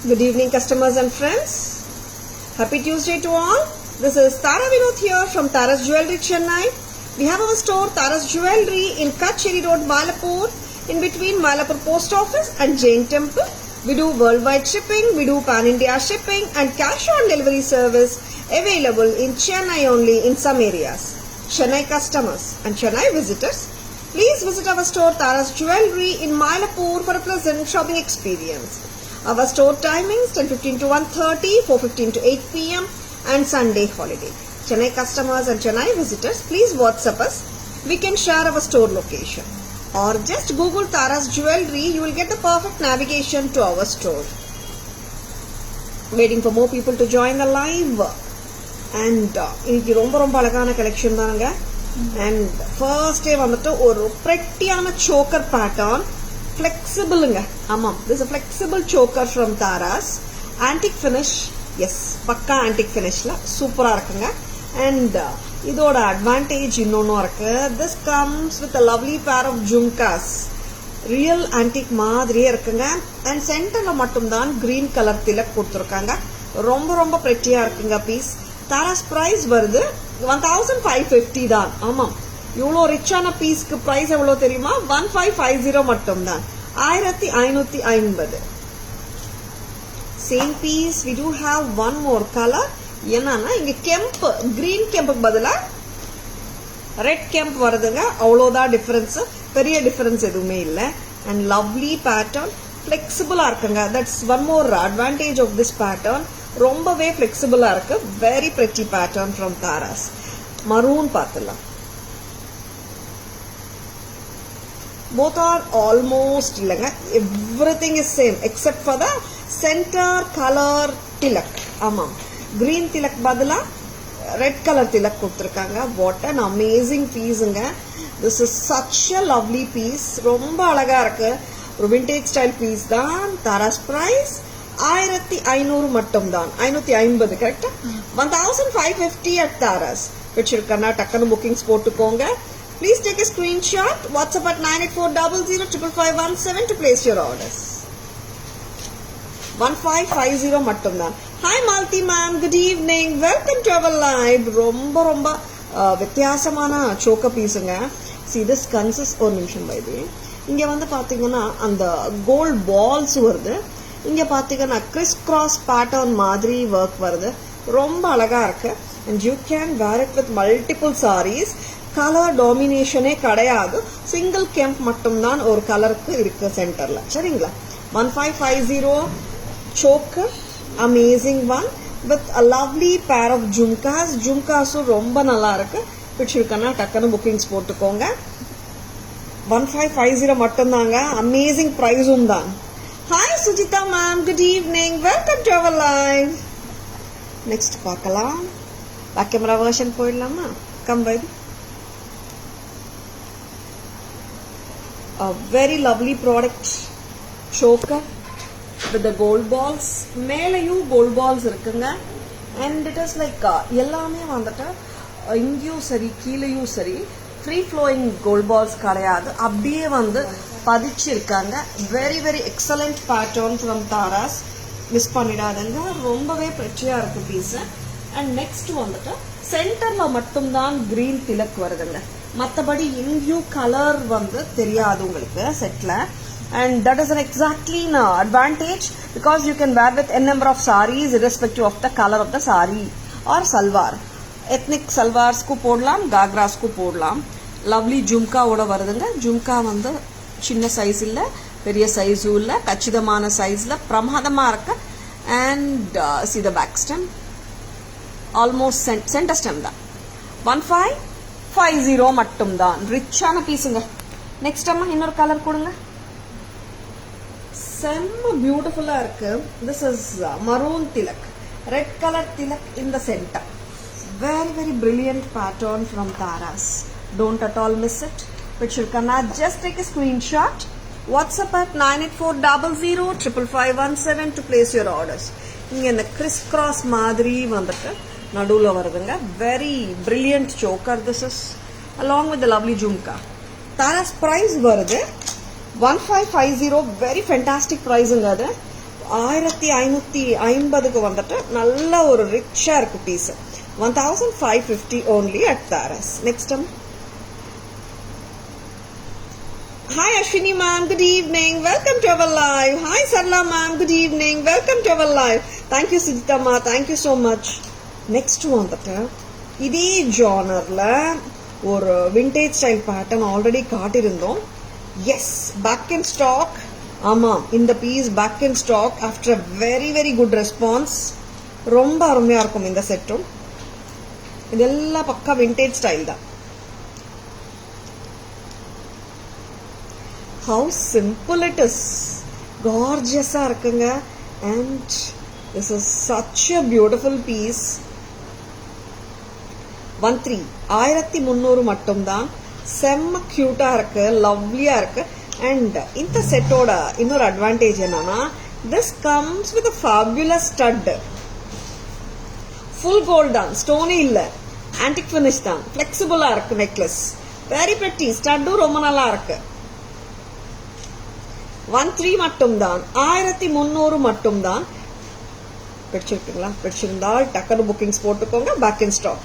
Good evening, customers and friends. Happy Tuesday to all. This is Tara Vinod here from Tara's Jewelry, Chennai. We have our store Tara's Jewelry in Kacheri Road, Malapur, in between Malapur Post Office and Jain Temple. We do worldwide shipping, we do pan-India shipping and cash on delivery service available in Chennai only in some areas. Chennai customers and Chennai visitors, please visit our store Tara's Jewelry in Malapur for a pleasant shopping experience. Our store timings 10:15 to 1:30, 4:15 to 8 p.m. and Sunday holiday. Chennai customers and Chennai visitors, please WhatsApp us. We can share our store location. Or just Google Tara's Jewelry, you will get the perfect navigation to our store. Waiting for more people to join the live. And இன்னைக்கு ரொம்ப அழகான collection தானுங்க. And first day வந்துட்டு ஒரு prettyயான choker pattern. Flexible. This is a flexible choker from Tara's. Antique finish. Yes, pakka antique finish la super irukanga. And idoda advantage innonu irukku. This comes with a lovely pair of jhumkas. Real antique maadhiriye irukanga. And center la mattum dhaan green color tilak kuduthirukanga. Romba pretty ah irukanga piece. Tara's price varudhu 1550 dhaan. இவ்வளோ ரிச்சான பீஸ்க்கு price எவ்வளோ தெரியுமா? 1550 மட்டும் தான். 1550. Same piece we do have one more color. என்னன்னா இங்க கெம்ப் green கெம்புக்கு பதிலா red கெம்ப் வருதுங்க. அவ்வளோதான் டிஃபரன்ஸ், பெரிய டிஃபரன்ஸ் எதுவுமே இல்லை. அண்ட் லவ்லி பேட்டர்ன், ஃபிளெக்சிபிளா இருக்குங்க. That's one more advantage of this pattern. ரொம்பவே ஃபிளெக்சிபிளா இருக்கு. Very pretty pattern from Tharas. Maroon பார்த்துலாம். Both are almost இல்லைங்க. Everything is same except for the center color tilak. ஆமாம், green tilak பதிலா red color tilak கொடுத்துருக்காங்க. What an amazing pieceங்க. This is such a lovely piece. ரொம்ப அழகா இருக்கு. ஒரு vintage style piece தான். Tara's price 1500 மட்டும் தான். 550 கரெக்டா? 1550 at Tara's. வச்சிருக்கா டக்குனு புக்கிங்ஸ் போட்டுக்கோங்க. Please take a screenshot. WhatsApp at 9840055517 to place your orders. 1550 மட்டும் தான். Hi Malti ma'am, good evening. Welcome to our live. ரொம்ப வித்தியாசமான choker பீஸுங்க. See this consists ஒரு நிமிஷம் by the way. இங்க வந்து பாத்தீங்கன்னா அந்த gold balls வருது. இங்க பாத்தீங்கன்னா criss cross pattern மாதிரி work வருது. ரொம்ப அழகா இருக்கு. And you can wear it with multiple sarees. Colour டாமினேஷனே கிடையாது. சிங்கிள் கெம்ப் மட்டும்தான் ஒரு கலருக்கு இருக்கு சென்டர்ல. சரிங்களா? 1550 choker, amazing one with a lovely pair of jhumkas. ஜும்காஸும் ரொம்ப நல்லா இருக்கு. பிடிச்சிருக்கனா டக்குனு புக்கிங்ஸ் போட்டுக்கோங்க. 1550 மட்டும்தாங்க. அமேசிங் பிரைஸும் தான். Hi Sujitha ma'am, good evening. Welcome to our live. Next பார்க்கலாம். பேக் கேமரா வெர்ஷன் போயிடலாமா? கம் பை. A very lovely product, choker with the gold balls. மேலையும் gold balls இருக்குங்க. And it is like எல்லாமே வந்துட்டு இங்கேயும் சரி கீழையும் சரி ஃப்ரீ ஃப்ளோயிங் கோல்ட் பால்ஸ் கிடையாது. அப்படியே வந்து பதிச்சிருக்காங்க. வெரி எக்ஸலண்ட் பேட்டர்ன் ஃப்ரம் தாராஸ். மிஸ் பண்ணிடாதுங்க. ரொம்பவே பிரெச்சியா இருக்கு பீஸ். அண்ட் நெக்ஸ்ட் வந்துட்டு சென்டர்ல மட்டும்தான் கிரீன் திலக் வருதுங்க. மற்றபடி எங்கேயும் கலர் வந்து தெரியாது உங்களுக்கு செட்ல. And that is an exactly an advantage because you can wear with n number of sarees irrespective of the color of the saree or salwar. Ethnic salwars-க்கு போடலாம், காக்ராஸ்க்கு போடலாம். லவ்லி ஜும்கா ஓட வருதுங்க. ஜும்கா வந்து சின்ன சைஸ் இல்ல, பெரிய சைஸும் இல்ல, கச்சிதமான சைஸ்ல பிரமாதமா இருக்கு. And see the back stem. Almost center stem தான். 1550 மட்டும் தான். ரிச்சான பீஸுங்க. நெக்ஸ்ட் அம்மா இன்னொரு கலர் கொடுங்க. செம்ம பியூட்டிஃபுல்லா இருக்கு. This is maroon Tilak. Red colour Tilak in the centre. Very brilliant pattern from Tara's. Don't at all miss it. பிடிச்சிருக்கா? Just take a screenshot. WhatsApp at 9840055517 to place your orders. இங்க இந்த criss cross மாதிரி வந்துட்டு நடுவுல வருதுங்க. Very brilliant choker. This is along with the lovely jhumka. Tara's price வருது 1550. Very fantastic ப்ரைஸுங்க அது. 1550க்கு வந்துட்டு நல்ல ஒரு ரிச்சா இருக்கு piece. 1550 only at Taras. Next one. Hi Ashwini ma'am, good evening. Welcome to our live. Hi Sarla ma'am, good evening. Welcome to our live. Thank you Sujita ma, thank you so much. Next வந்துட்டு இதே ஜானர்ல ஒரு vintage style pattern already காட்டியிருந்தோம். Yes, back in stock. ஆமாம், இந்த piece back in stock after very very good response. ரொம்ப அருமையா இருக்கும் இந்த செட்டும். இதெல்லாம் பக்கா விண்டேஜ் ஸ்டைல் தான். How simple it is. Gorgeous-ஆ இருக்குங்க. And this is such a beautiful piece. 1300 மட்டும்தான். செம்ம கியூட்டா இருக்கு, லவ்லியா இருக்கு. அண்ட் இந்த செட்டோட இன்னொரு அட்வான்டேஜ் என்னன்னா, this comes with a fabulous stud. Full gold தான், ஸ்டோனே இல்ல, ஆன்டிக் ஃபினிஷ் தான், ஃபிளெக்சிபிளா இருக்கு நெக்லஸ். வெரி பிரிட்டி, ஸ்டட்டும் ரொம்ப நல்லா இருக்கு. 13 மட்டும்தான், 1300 மட்டும்தான். பிடிச்சிருக்குங்களா? பிடிச்சிருந்தால் டக்குனு புக்கிங்ஸ் போட்டுக்கோங்க. Back in stock.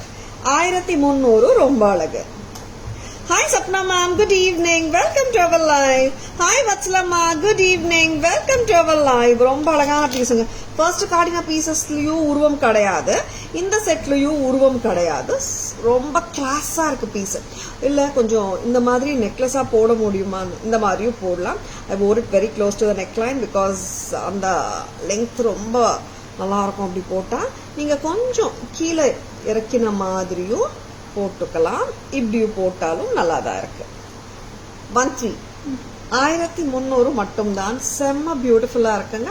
1300 ரொம்ப அழகு. Hi Sapna ma'am, good evening. Welcome to our live. Hi Vatsala ma, good evening. Welcome to our live. ரொம்ப அழகான பீஸுங்க. ஃபர்ஸ்ட் கார்டினா பீசஸ்லயும் உருவம் கிடையாது, இந்த செட்லயும் உருவம் கிடையாது. ரொம்ப கிளாஸா இருக்கு பீஸ். இல்ல கொஞ்சம் இந்த மாதிரி நெக்லஸா போட முடியுமா? இந்த மாதிரியும் போடலாம். I wore it very close to the neckline because அந்த லெங்த் ரொம்ப நல்லா இருக்கும். அப்படி போட்டா நீங்க கொஞ்சம் கீழே இறக்கின மாதிரியும் போட்டுக்கலாம், இப்படியும் போட்டாலும் நல்லா தான் இருக்கு. 1300 மட்டும்தான். செம்ம பியூட்டிஃபுல்லா இருக்குங்க.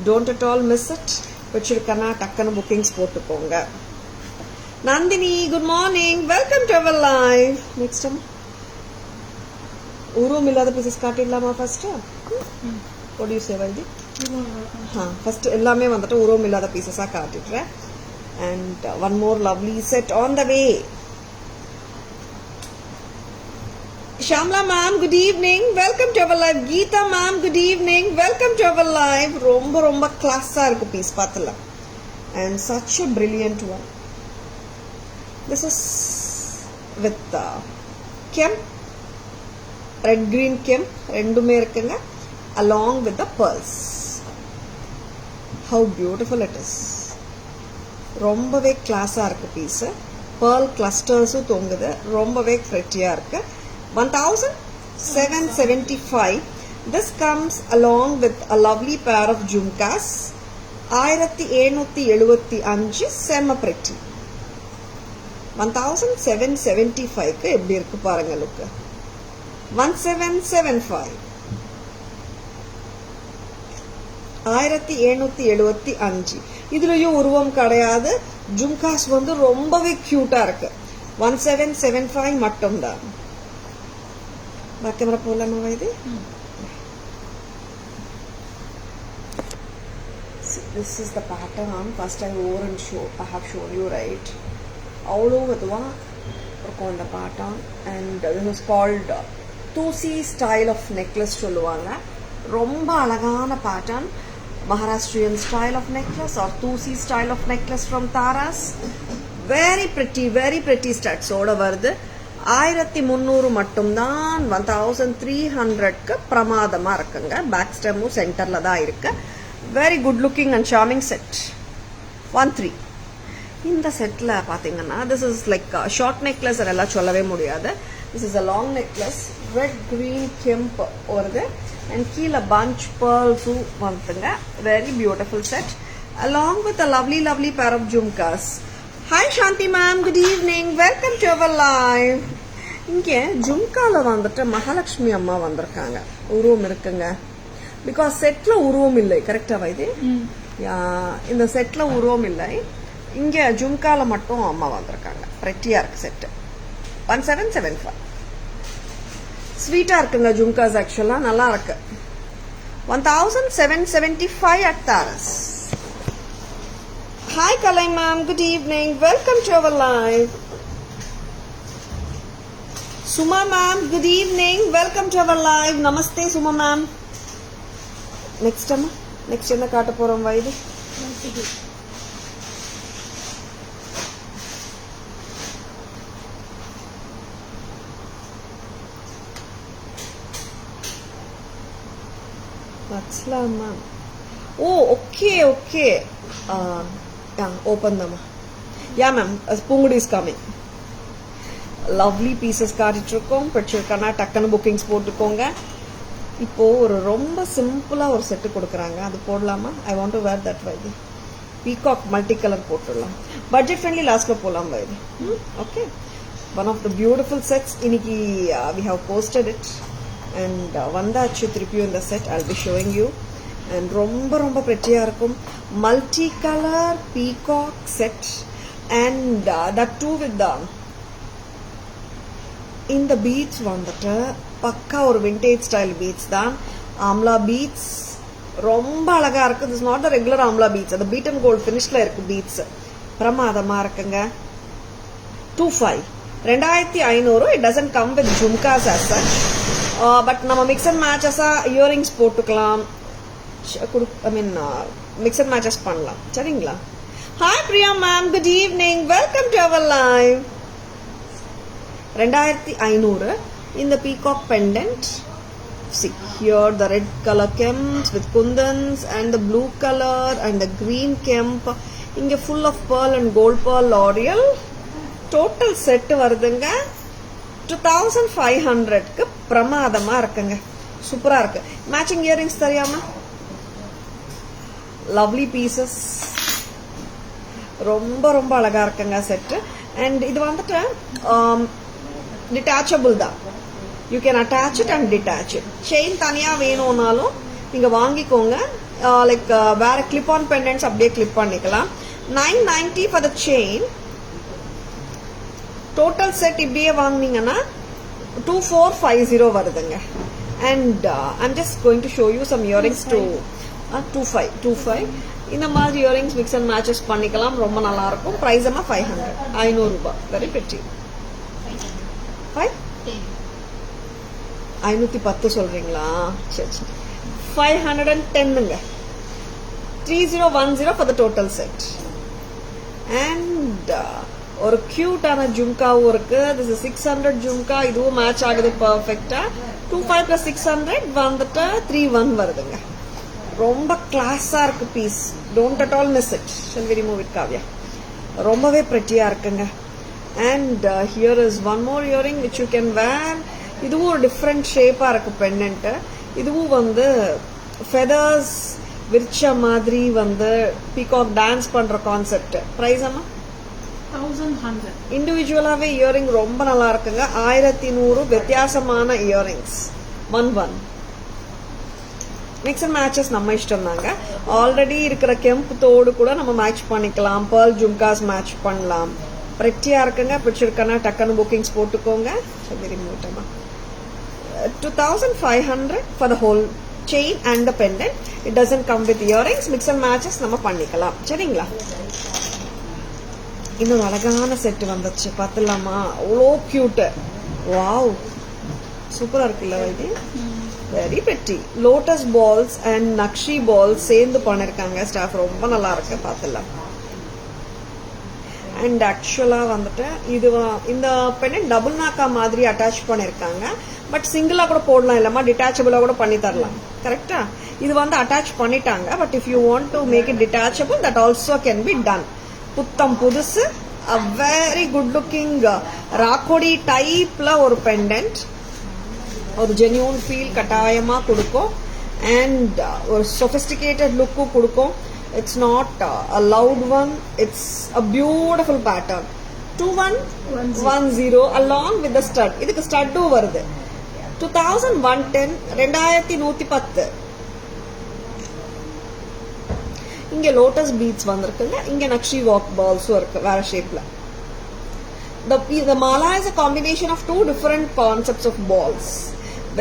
Don't at all miss it. வச்சிருக்கனா டக்குன்னு புக்கிங்ஸ் போட்டுக்கோங்க. Nandini, good morning. Welcome to our live. Next உருவம் இல்லாத பீசஸ் காட்டிடலாமா? First what do you say Vaidhi? First எல்லாமே வந்துட்டு உருவம் இல்லாத பீசஸா காட்டிடுறேன். And one more lovely set on the way. Shamla ma'am, good evening. Welcome to our live. Geeta ma'am, good evening. Welcome to our live. ரொம்ப class-ஆ இருக்கு piece பார்த்தலாம். And such a brilliant one. This is with kem, red green kem ரெண்டுமே இருக்குங்க, along with the pearls. How beautiful it is. ரொம்பவே கிளாஸா இருக்கு piece. pearl clusters-உம் தொங்குது, ரொம்பவே pretty-ஆ இருக்கு. 1775. This comes along with a lovely pair of jhumkas. 1775 செம்ம pretty. 1775 எப்படி இருக்கு பாருங்க லுக். 1775 1775. இதுலயும் உருவம் கிடையாது. ஜும்காஸ் வந்து ரொம்பவே கியூட்டா இருக்கு. 1775 மட்டும்தான். பேக் கேமரா போடலாமா why this? This is the pattern. First I wore and I have shown you, right? அவ்வளோ இதுவா இருக்கும் அந்த pattern. And this is called Tusi style of necklace சொல்லுவாங்க. ரொம்ப அழகான pattern. Maharashtrian style of necklace or Tusi style of necklace from Taras. Very pretty studs ஓட வருது. 1300 மட்டும்தான். 1300க்கு பிரமாதமா இருக்குங்க. பேக் ஸ்டெம்மும் சென்டர்ல தான் இருக்கு. Very good looking and charming set. 13. இந்த செட்ல பாத்தீங்கன்னா this is like short necklace அதெல்லாம் சொல்லவே முடியாது. This is a long necklace. Red green kemp வருது. And கீழே bunch pearls-உம் வந்துங்க. Very beautiful set. Along with a lovely pair of jhumkas. Hi Shanti ma'am, good evening. Welcome to our live. இங்கே ஜும்கால வந்துட்டு மகாலட்சுமி அம்மா வந்திருக்காங்க. உருவம் இருக்குங்க. பிகாஸ் செட்ல உருவம் இல்லை. கரெக்டா வைதி? இந்த செட்ல உருவம் இல்லை. இங்க ஜும்கால மட்டும் அம்மா வந்திருக்காங்க. பிரெட்டியா இருக்கு செட். 1775. ஸ்வீட்டா இருக்குங்க ஜும்காஸ். ஆக்சுவலா நல்லா இருக்கு. 1775 at Taras. Hi Kalai ma'am, good evening. Welcome to our live. Suma ma'am, good evening. Welcome to our live. Namaste Suma ma'am. Next next என்ன காட்ட போறோம் வைது? Ma'am. Oh, okay. Yeah, open them. Yeah, ma'am. Pungudi is coming. Lovely pieces காட்டிட்டுருக்கோம். பிடிச்சிருக்கானா டக்குன்னு bookings போட்டுக்கோங்க. இப்போ ஒரு ரொம்ப சிம்பிளா ஒரு செட்டு கொடுக்குறாங்க, அது போடலாமா? I want to wear that Vaidhi. Peacock multi colour போட்டுடலாம். பட்ஜெட் ஃப்ரெண்ட்லி லாஸ்ட்ல போடலாம் Vaidhi. Okay, one of the beautiful sets. இன்னைக்கு we have posted it and வந்தாச்சு திருப்பியும் இந்த set. I will be showing you. And ரொம்ப ரொம்ப பிரெட்டியா இருக்கும். Multi colour peacock set and that too with இந்த பீட்ஸ் வந்துட்டு பக்கா ஒரு விண்டேஜ் ஸ்டைல் பீட்ஸ் தான். ஆம்லா பீட்ஸ் ரொம்ப அழகா இருக்கு. This not the regular amla beads, அந்த பீட் அண்ட் கோல்ட் ஃபினிஷ்ல இருக்கு பீட்ஸ். பிரமாதமா இருக்குங்க. 2500. 2500. It doesn't come with jhumkas as such. But நம்ம மிக்ஸ் அண்ட் மேட்சஸா இயரிங்ஸ் போட்டுக்கலாம். I mean mix and matches பண்ணலாம். சரிங்களா? Hi Priya ma'am, good evening, welcome to our live. 2500 in the peacock pendant. See here the red color kemps with kundans and the blue color and the green kemp. Inge full of pearl and gold pearl L'Oreal. Total set வருதுங்க 2500 க்கு பிரமாதமா இருக்குங்க. சூப்பரா இருக்கு. Matching earrings தெரியாம lovely pieces. ரொம்ப ரொம்ப அழகா இருக்குங்க செட். அண்ட் இது வந்துட்டு டிட்டாச்சபிள் தான். You can attach it and detach it. Chain தனியா வேணும்னாலும் நீங்க வாங்கிக்கோங்க. லைக் வேற கிளிப் ஆன் பெண்டன்ட்ஸ் அப்படியே கிளிப் பண்ணிக்கலாம். 990 for the chain. Total set இப்படியே வாங்கினீங்கன்னா 2450 வருதுங்க. And I'm just going to show you some earrings to 25. இந்த மாதிரி இயரிங்ஸ் மிக்ஸ் அண்ட் மேட்சஸ் பண்ணிக்கலாம். ரொம்ப நல்லா இருக்கும். பிரைஸ் 500. 500 ரூபாய். Very pretty. 510 சொல்றீங்களா? சரி, 510ங்க. 3010 for the total set. And ஒரு கியூட்டான ஜும்காவும் இருக்கு. This is 600 jhumka. இதுவும் மேட்ச் ஆகுது பர்ஃபெக்டா. 25 plus 600 வந்துட்டு 31 வருதுங்க. ரொம்ப கிளாஸா இருக்கு piece. Don't at all miss it. Shall we remove it Kavya? ரொம்பவே பிரெட்டியா இருக்குங்க. And here is one more earring which you can wear. இதுவும் ஒரு டிஃப்ரெண்ட் ஷேப்பா இருக்கு பெண்டன்ட். இதுவும் வந்து ஃபெதர்ஸ் விரிச்ச மாதிரி வந்து பீகாக் டான்ஸ் பண்ற கான்செப்ட். பிரைஸ் அம்மா 1100. இண்டிவிஜுவலாவே இயரிங் ரொம்ப நல்லா இருக்குங்க. 1100. வித்தியாசமான இயரிங்ஸ். 11. மிக்ஸ் அண்ட் மேட்சஸ் நம்ம இஷ்டம் தாங்க. ஆல்ரெடி இருக்கிற கெம்ப் தோடு கூட நம்ம மேட்ச் பண்ணிக்கலாம். பேர்ல் ஜும்காஸ் மேட்ச் பண்ணலாம். பிரெட்டியா இருக்குங்க. பிடிச்சிருக்கனா டக்குன்னு புக்கிங்ஸ் போட்டுக்கோங்க. சரி, மூட்டமா 2500 for the whole chain and the pendant. It doesn't come with earrings. Mix and matches நம்ம பண்ணிக்கலாம். சரிங்களா? இன்னொரு அழகான செட் வந்துச்சு, பார்த்தலாமா? அவ்வளோ கியூட். வாவ், சூப்பரா இருக்குல்ல இது? Very pretty. Lotus balls and nakshi balls சேர்ந்து பண்ணிருக்காங்க. ஸ்டாஃப் ரொம்ப நல்லா இருக்கு. பார்த்தலாம். அண்ட் ஆக்சுவலா வந்துட்டு இது இந்த பெண்டன்ட் டபுள் நாக்கா மாதிரி அட்டாச் பண்ணிருக்காங்க. பட் சிங்கிளா கூட போடலாம், இல்லாம டிட்டாச்சபிளா கூட பண்ணி தரலாம். கரெக்டா? இது வந்து அட்டாச் பண்ணிட்டாங்க. But if you want to make it detachable, that also can be done. புத்தம் புதுசு, a very good looking ராக்கோடி டைப்ல ஒரு பெண்டன்ட். ஒரு ஜென்யூன் ஃபீல் கட்டாயமா கொடுக்கும். அண்ட் ஒரு சொபிஸ்டிகேட்டட் லுக்கும் கொடுக்கும். It's not a loud one. It's a beautiful pattern. 2110 along with the stud. இதுக்கு ஸ்டட்டும் வருது. 2110. 2110. இங்க லோட்டஸ் பீட்ஸ் வந்திருக்குங்க. இங்க நக்ஷி வாக் பால்ஸும் இருக்கு வேற ஷேப்ல. The mala is a combination of two different concepts of balls.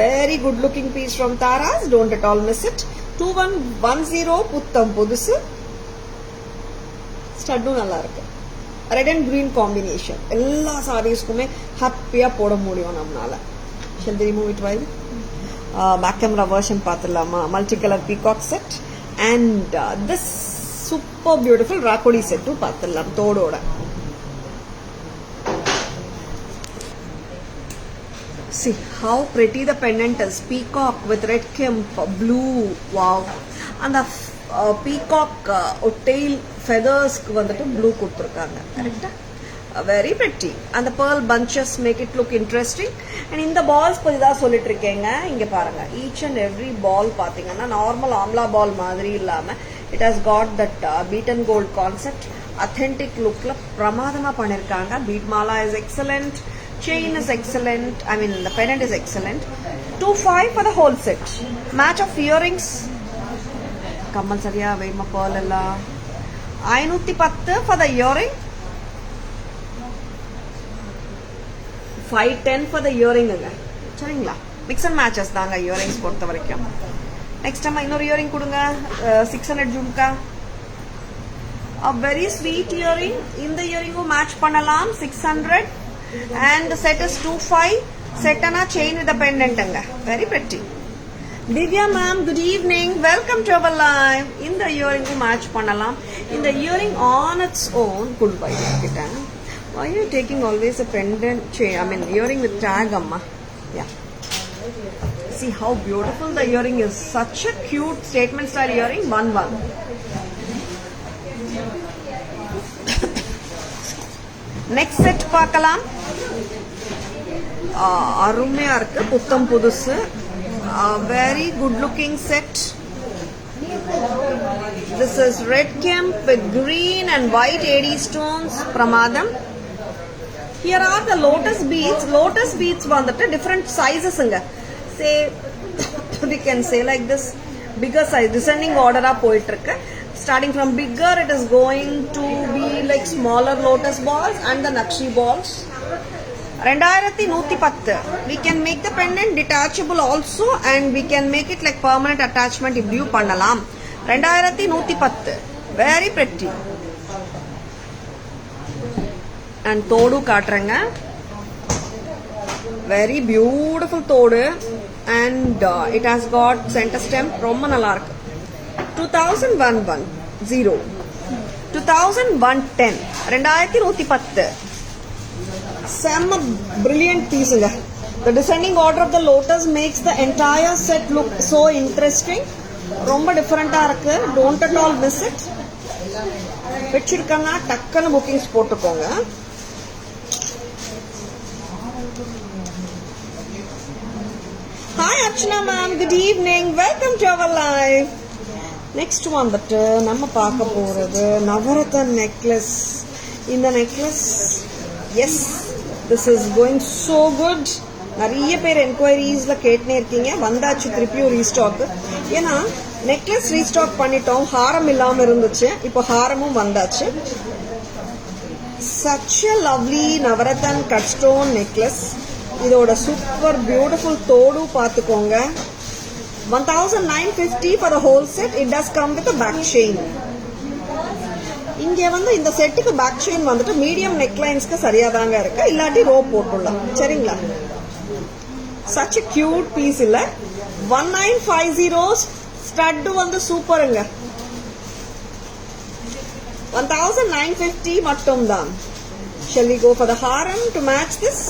Very good looking piece from Taras. Don't at all miss it. 2110 புத்தம் புதுசு. ஸ்டட்டும் நல்லா இருக்கு. Red and green combination. எல்லா சாரீஸ்க்குமே ஹாப்பியா போட முடியும் நம்மளால. Shall we remove it while? Back camera version பார்த்துடலாமா? Multi colour peacock set and this super beautiful rakodi set to பார்த்துடலாம் தோடோட. See how pretty the pendant is. Peacock with red kemp, blue, wow. And the peacock tail feathers வந்துட்டு blue கொடுத்திருக்காங்க. Correct? Very pretty. And the pearl bunches make it look interesting. And in the balls பத்தி தான் சொல்லிட்டு இருக்கேங்க. இங்க பாருங்க. Each and every ball பாத்தீங்கன்னா normal amla பால் மாதிரி இல்லாம it has got that beaten gold concept. Authentic lookல பிரமாதமா பண்ணிருக்காங்க. Bead mala is excellent. Chain is excellent. I mean the pendant is excellent. 2.5 for the whole set. Match of earrings. Kammal sariya veima pearl ella. 510 for the earring. 510 for the earring anga. சரிங்களா? Mix and matches தாங்க earrings பொறுத்த வரைக்கும். Next time இன்னொரு earring கொடுங்க. 600 jumka. A very sweet earring. இந்த earring match பண்ணலாம் 600. And the set is 2.5. Set and a chain with a pendant anga. Very pretty. Divya ma'am, good evening. Welcome to our live. In the earring match pannalam. In the earring on its own, good buy. Why are you taking always a pendant chain? I mean earring with tag amma. Yeah. See how beautiful the earring is. Such a cute statement style earring. 1-1. Next set பார்க்கலாம். அருமையா இருக்கு, புத்தம் புதுசு. Very good looking set. This is red kemp with green and white AD stones. Pramadam. Here are the lotus beads. Lotus beads வந்துட்டு different sizes ங்க. Say we can say like this, bigger size, descending order ஆ போயிட்டு இருக்கு. Starting from bigger, it is going to be like smaller lotus balls and the nakshi balls. 2110. We can make the pendant detachable also and we can make it like permanent attachment if you பண்ணலாம். 2110. Very pretty. And தோடு காட்டுறேங்க. Very beautiful தோடு and it has got center stem. ரொம்ப நல்லா இருக்கு. 2011 0 2110 2110 Some brilliant piece. The descending order of the lotus makes the entire set look so interesting. ரொம்ப டிஃபரெண்டா இருக்கு. Don't at all miss it. வெச்சிருக்கனா டக்கன bookings போட்டுக்கோங்க. Hi Archana ma'am, good evening. Welcome to our live. Next one வந்துட்டு நம்ம பார்க்க போறது நவரத்ன necklace. இந்த necklace, yes, this is going so good. நிறைய பேர் என்கொயரிஸ்ல கேட்டுனே இருக்கீங்க. வந்தாச்சு திருப்பியும் ரீஸ்டாக். ஏன்னா நெக்லஸ் ரீஸ்டாக் பண்ணிட்டோம், ஹாரம் இல்லாம இருந்துச்சு, இப்போ ஹாரமும் வந்தாச்சு. such a lovely navaratna cut stone necklace. இதோட சூப்பர் பியூட்டிஃபுல் தோடு பார்த்துக்கோங்க. 1950 for the whole set. It does come with a back chain. இங்க வந்து இந்த செட்டுக்கு பேக் செயின் வந்துட்டு மீடியம் நெக் லைன்ஸ்க்கு சரியா தாங்க இருக்கு, இல்லாட்டி ரோப் போட்டுடலாம். சரிங்களா? such a cute piece இல்ல. 1950 ஸ்டட் வந்து சூப்பருங்க. 1950 மட்டும் தான். Shall we go for the haram to match this?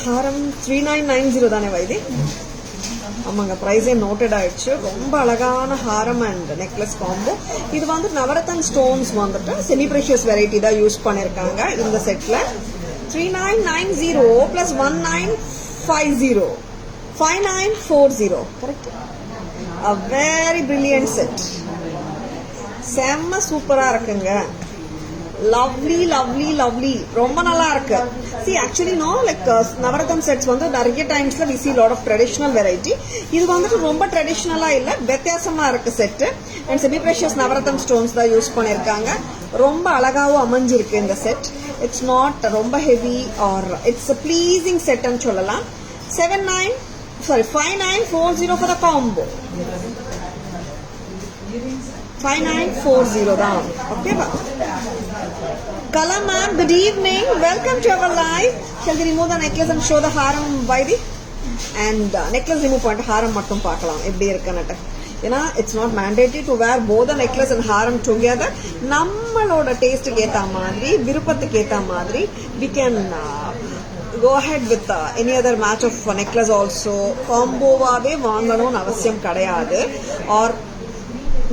ஹாரம் 3990 தானே வைதி? ஆமாங்க, பிரைஸே நோட்டட் ஆயிடுச்சு. ரொம்ப அழகான ஹாரம் அண்ட் நெக்லஸ் காம்போ. இது வந்து நவரத்ன ஸ்டோன்ஸ் வந்துட்டு செமி ப்ரெஷியஸ் வெரைட்டி தான் யூஸ் பண்ணிருக்காங்க இந்த செட்ல. 3990 plus 1950 5940. Correct? a very brilliant set. செம்ம சூப்பரா இருக்குங்க. lovely lovely lovely. ரொம்ப நல்லா இருக்கு. see actually no like நவரத்ன செட்ஸ் வந்து நிறைய டைம்ஸ்ல we see lot of traditional variety. இது வந்துட்டு ரொம்ப ட்ரெடிஷனலா இல்ல, வித்தியாசமா இருக்கு set. And semi precious navaratna stones தான் யூஸ் பண்ணிருக்காங்க. ரொம்ப அழகாவும் அமைஞ்சிருக்கு இந்த செட். இட்ஸ் நாட் ரொம்ப heavy or it's a pleasing set ன்னு சொல்லலாம். 5940 for the combo. 5940 தான். ஓகேவா? Kala ma'am, good evening. Welcome to our live. Shall we remove the necklace and show the haram Vaidi? And necklace remove பண்ணிட்டு haram மட்டும் பார்க்கலாம் எப்படி இருக்குன்னு. ஏன்னா it's not mandatory to wear both the necklace and haram together. நம்மளோட டேஸ்ட்டுக்கு ஏற்ற மாதிரி, விருப்பத்துக்கு ஏற்ற மாதிரி we can go ahead with any other match of necklace also. காம்போவாகவே வாங்கணும்னு அவசியம் கிடையாது. ஆர்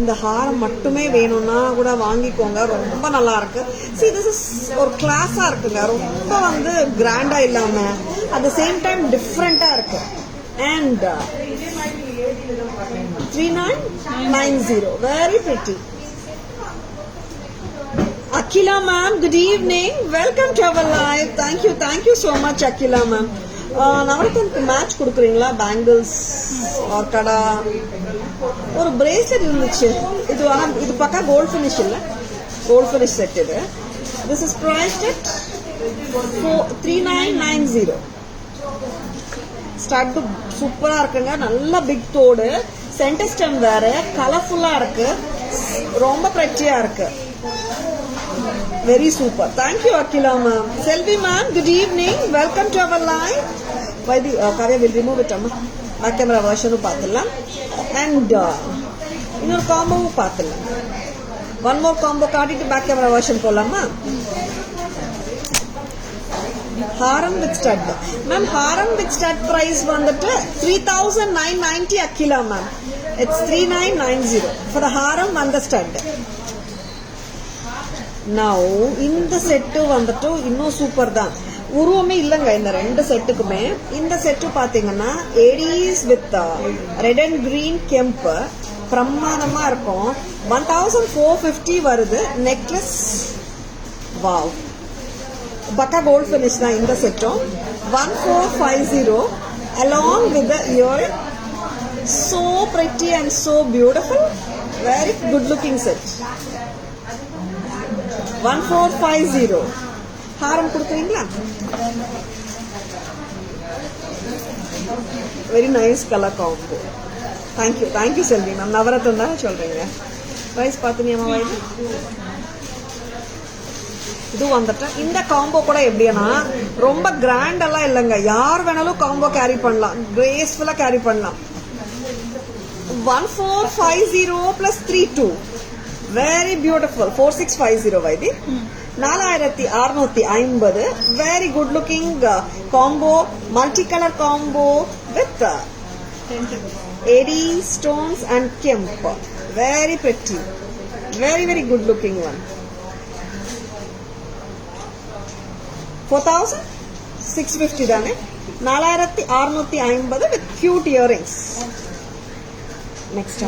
இந்த ஹாரம் மட்டுமே வேணும்னா கூட வாங்கிக்கோங்க, ரொம்ப நல்லா இருக்கு. see this is ஒரு கிளாஸா இருக்குங்க, ரொம்ப வந்து கிராண்டா இல்லாம at the same time டிஃப்ரெண்டா இருக்கு. and 3990 very pretty. Akila ma'am, good evening, welcome to our live. Thank you so much Akila ma'am. நவரத்தனுக்கு மேட்ச் கொடுக்குறீங்களா? பேங்கிள்ஸ் ஆர் கடா ஒரு பிரேஸ்லெட் இருந்துச்சு. இது பக்கா கோல்ட் ஃபினிஷ் இல்லை, கோல்ட் ஃபினிஷ் செட் இது. This is priced at 3990. Stud சூப்பரா இருக்குங்க, நல்ல பிக் தோடு, சென்டர் ஸ்டெம் வேற, கலர்ஃபுல்லா இருக்கு, ரொம்ப பிரச்சியா இருக்கு. Very super. Thank you Akila ma'am. Selvi ma'am, good evening, welcome to our live. By the Kavya will remove it amma. Back camera version paathalam. And இன்னொரு காம்போவும் பாத்துலாம். One more combo காட்டிட்டு back camera version போலாமா? ஹாரம் with stud. Ma'am Haram with stud price வந்துட்டு 3990 Akila ma'am. It's 3990 for the haram and the stud. Now இந்த set வந்துட்டு இன்னும் super தான். உருவமே இல்லைங்க இந்த ரெண்டு செட்டுக்குமே. இந்த செட்டு பாத்தீங்கன்னா ADs with red and green kemp பிரமாதமா இருக்கும். 1450 வருது. நெக்லஸ் வாவ், பக்கா கோல்ட் ஃபினிஷ் தான் இந்த செட்டும். 1450 along with the earring. So pretty and so beautiful, very good looking set. 1450. Haram கொடுக்குறீங்களா? Very nice colour combo. Thank you Selvi ma'am. Navratan தான் சொல்றீங்க. ப்ரைஸ் பார்த்துனியம்மா? இது வந்துட்டு இந்த காம்போ கூட எப்படின்னா ரொம்ப கிராண்ட் எல்லாம் இல்லைங்க, யார் வேணாலும் காம்போ கேரி பண்ணலாம், கிரேஸ்ஃபுல்லா கேரி பண்ணலாம். 1450 plus 32 very beautiful. 4650 why this 4650. very good looking combo, multicolor combo with AD stones and kemp. very pretty, very good looking one. 4650 தானே? 4650 with cute earrings. நெக்ஸ்ட்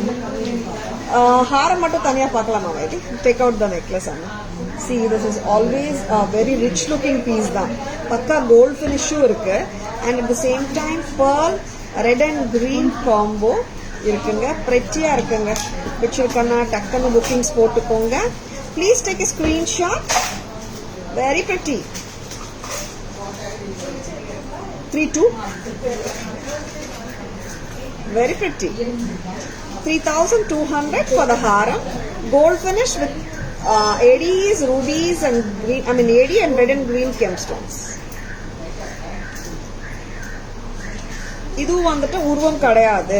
ஹாரம் மட்டும் தனியா பார்க்கலாமா Vaidhi? Take out the necklace அண்ணா. See this is always very rich looking piece தான். பக்கா gold ஃபினிஷும் இருக்கு. And at the same time pearl red and green combo இருக்குங்க, பிரெட்டியா இருக்குங்க. பிடிச்சிருக்கன்னா டக்குன்னு புக்கிங்ஸ் போட்டுக்கோங்க. Please take a screenshot. Very pretty. 32 very pretty. 3200 for the haram, gold finish with ADs, rubies and green, AD and red and green gemstones. இது வந்துட்டு உருவம் கிடையாது.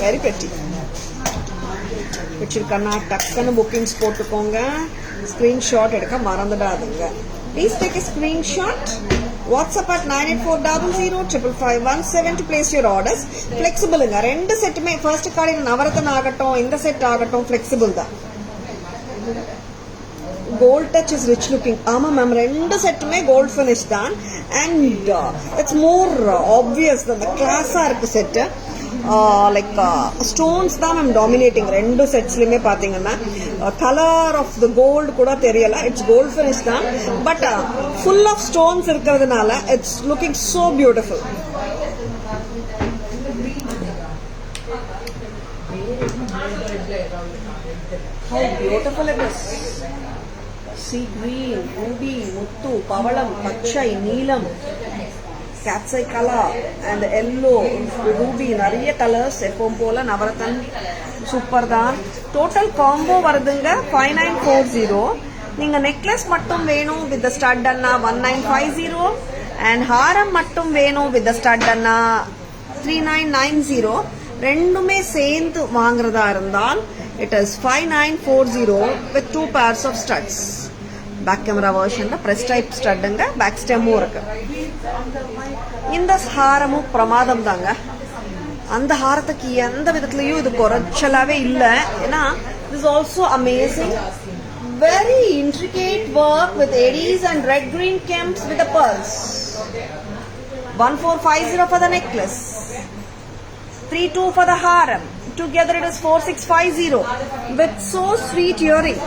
very pretty. பிடிச்சிருக்கன்னா டக்குன்னு புக்கிங்ஸ் போட்டுக்கோங்க. ஸ்கிரீன்ஷாட் எடுக்க மறந்துடாதுங்க. Please take a screenshot. WhatsApp at 9840055517 to place your orders. Flexible-ங்க. ரெண்டு செட்டுமே ஃபர்ஸ்ட் கார்டு நவரத்தன் ஆகட்டும், இந்த செட் ஆகட்டும், flexible தான். Gold touch is rich looking. ஆமா மேம், ரெண்டு செட்டுமே கோல்ட் ஃபினிஷ் தான். And it's more obvious. அந்த கிளாஸா இருக்கு செட்டு. லைக் ஸ்டோன்ஸ் தான் மேம் டாமினேட்டிங் ரெண்டு செட்ஸ்லயுமே. பாத்தீங்கன்னா கலர் ஆஃப் த கோல்டு கூட தெரியல. இட்ஸ் கோல்ட் ஃபினிஷ் தான், பட் ஃபுல் ஆஃப் ஸ்டோன்ஸ் இருக்கிறதுனால it's looking so beautiful. How beautiful it is. See green, ruby, muttu, pavalam, pachai, neelam, cat's-eye color and yellow, ruby, நிறைய colours. எப்பவும் போல navratan super தான். Total combo வருதுங்க 5940. நீங்க necklace மட்டும் வேணும் with the stud Anna 1950 and ஹாரம் மட்டும் வேணும் வித் த ஸ்டட் அண்ணா 3990. ரெண்டுமே சேர்ந்து வாங்குறதா இருந்தால் it is 5940 with 2 pairs of studs. Back camera வெர்ஷன்ல பிரஸ் டைப் ஸ்டட்டுங்க, பேக் ஸ்டெம்மும் இருக்கு. இந்த ஹாரமும் பிரமாதம் தாங்க. அந்த ஹாரத்துக்கு எந்த விதத்துலயும் இது குறைச்சலாவே இல்லை. ஏன்னா this is also amazing, very intricate work with eddies and red green kems with the pearls. 1450 for the necklace, 32 for the haram. Together it is 4650 with so sweet earring.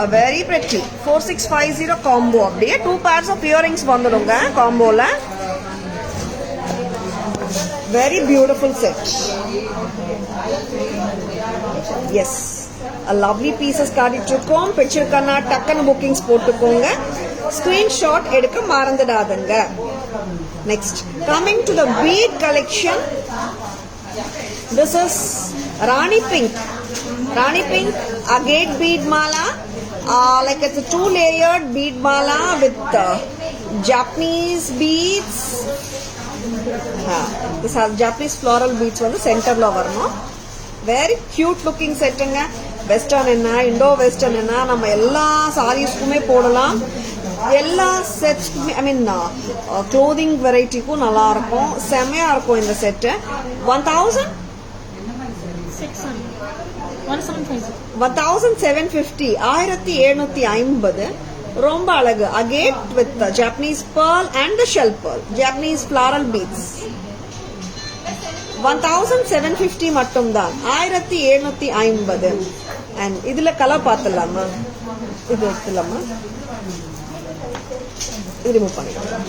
A very pretty 4650 combo. அப்படியே 2 pairs of earrings வந்துடுங்க காம்போல. Very beautiful set. Yes, a lovely pieces காட்டிட்டு இருக்கோம். பிடிச்சிருக்கனா டக்குன்னு bookings போட்டுக்கோங்க. Screenshot எடுக்க மறந்துடாதீங்க. Next, coming to the bead collection. This is Rani Pink. Rani Pink agate bead mala. Like it's a 2-layered bead mala with Japanese beads. This has Japanese floral beads on the center la varano. Very cute looking setting. Western enna, Indo Western enna, நம்ம எல்லா சாரீஸ்க்குமே போடலாம். எல்லா sets, ஐ மீன் clothing வெரைட்டிக்கும் நல்லா இருக்கும். செம்மையா இருக்கும் இந்த set. 1750 1750. ரொம்ப அழகு. Agate with Japanese pearl and shell pearl, Japanese floral beads. 1750 மட்டும் தான். 1750. அண்ட் இதுல கலர் பார்த்துலாமா? இது எடுத்துலாமா? இது ரிமூவ் பண்ணிக்கலாம்.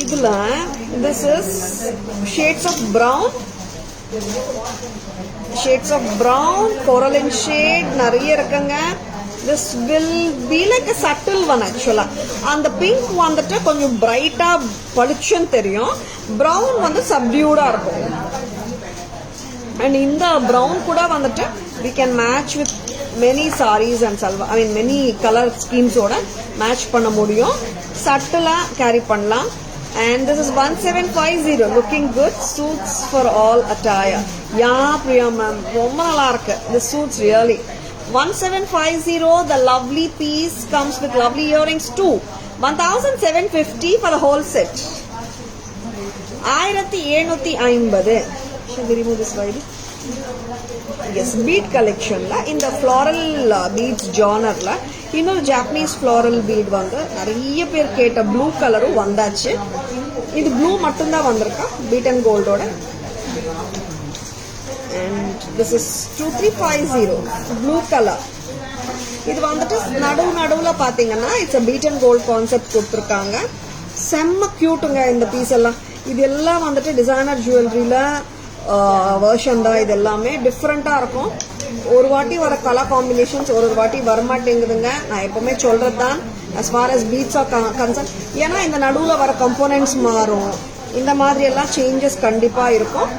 இதுல this is shades of brown, coralline shade நிறைய இருக்குங்க. This will be like a subtle one actually. அந்த பிங்க் வந்துட்டு கொஞ்சம் பிரைட்டா பளிச்சுன்னு தெரியும். பிரவுன் வந்து சப்டியூடா இருக்கும். அண்ட் இந்த பிரவுன் கூட வந்துட்டு we can match with many sarees and salwar, I mean many color schemes ஓட மேட்ச் பண்ண முடியும். சட்டலா கேரி பண்ணலாம். And this is 1750. Looking good. Suits for all attire. Yeah, Priya ma'am, ரொம்ப நல்லா இருக்கு. This suits really. 1750. The lovely piece comes with lovely earrings too. 1750 for the whole set. 1750. Shall we remove this wide? Yes, bead collection la in the floral beads genre la இன்னொரு Japanese floral bead வந்து நிறைய பேர் கேட்ட blue கலரும் வந்தாச்சு. இது blue மட்டும்தான் வந்திருக்கா பீட் அண்ட் கோல்டோட. And this is 2350 blue colour. இது வந்துட்டு நடுவுல பாத்தீங்கன்னா it's a beat and gold concept கொடுத்துருக்காங்க. செம்ம கியூட்டுங்க இந்த பீஸ் எல்லாம். இது எல்லாம் வந்துட்டு டிசைனர் ஜுவல்லரியில வெர்ஷன் தான். இது எல்லாமே டிஃப்ரெண்டா இருக்கும். ஒரு வாட்டி வர கலர் காம்பினேஷன்ஸ் ஒரு வாட்டி வரமாட்டேங்குதுங்க. நான் எப்பவுமே சொல்றது தான் as far as beads are concerned. ஏன்னா இந்த நடுவில் வர கம்போனன்ட்ஸ் மாறும். இந்த மாதிரி எல்லாம் சேஞ்சஸ் கண்டிப்பா இருக்கும்.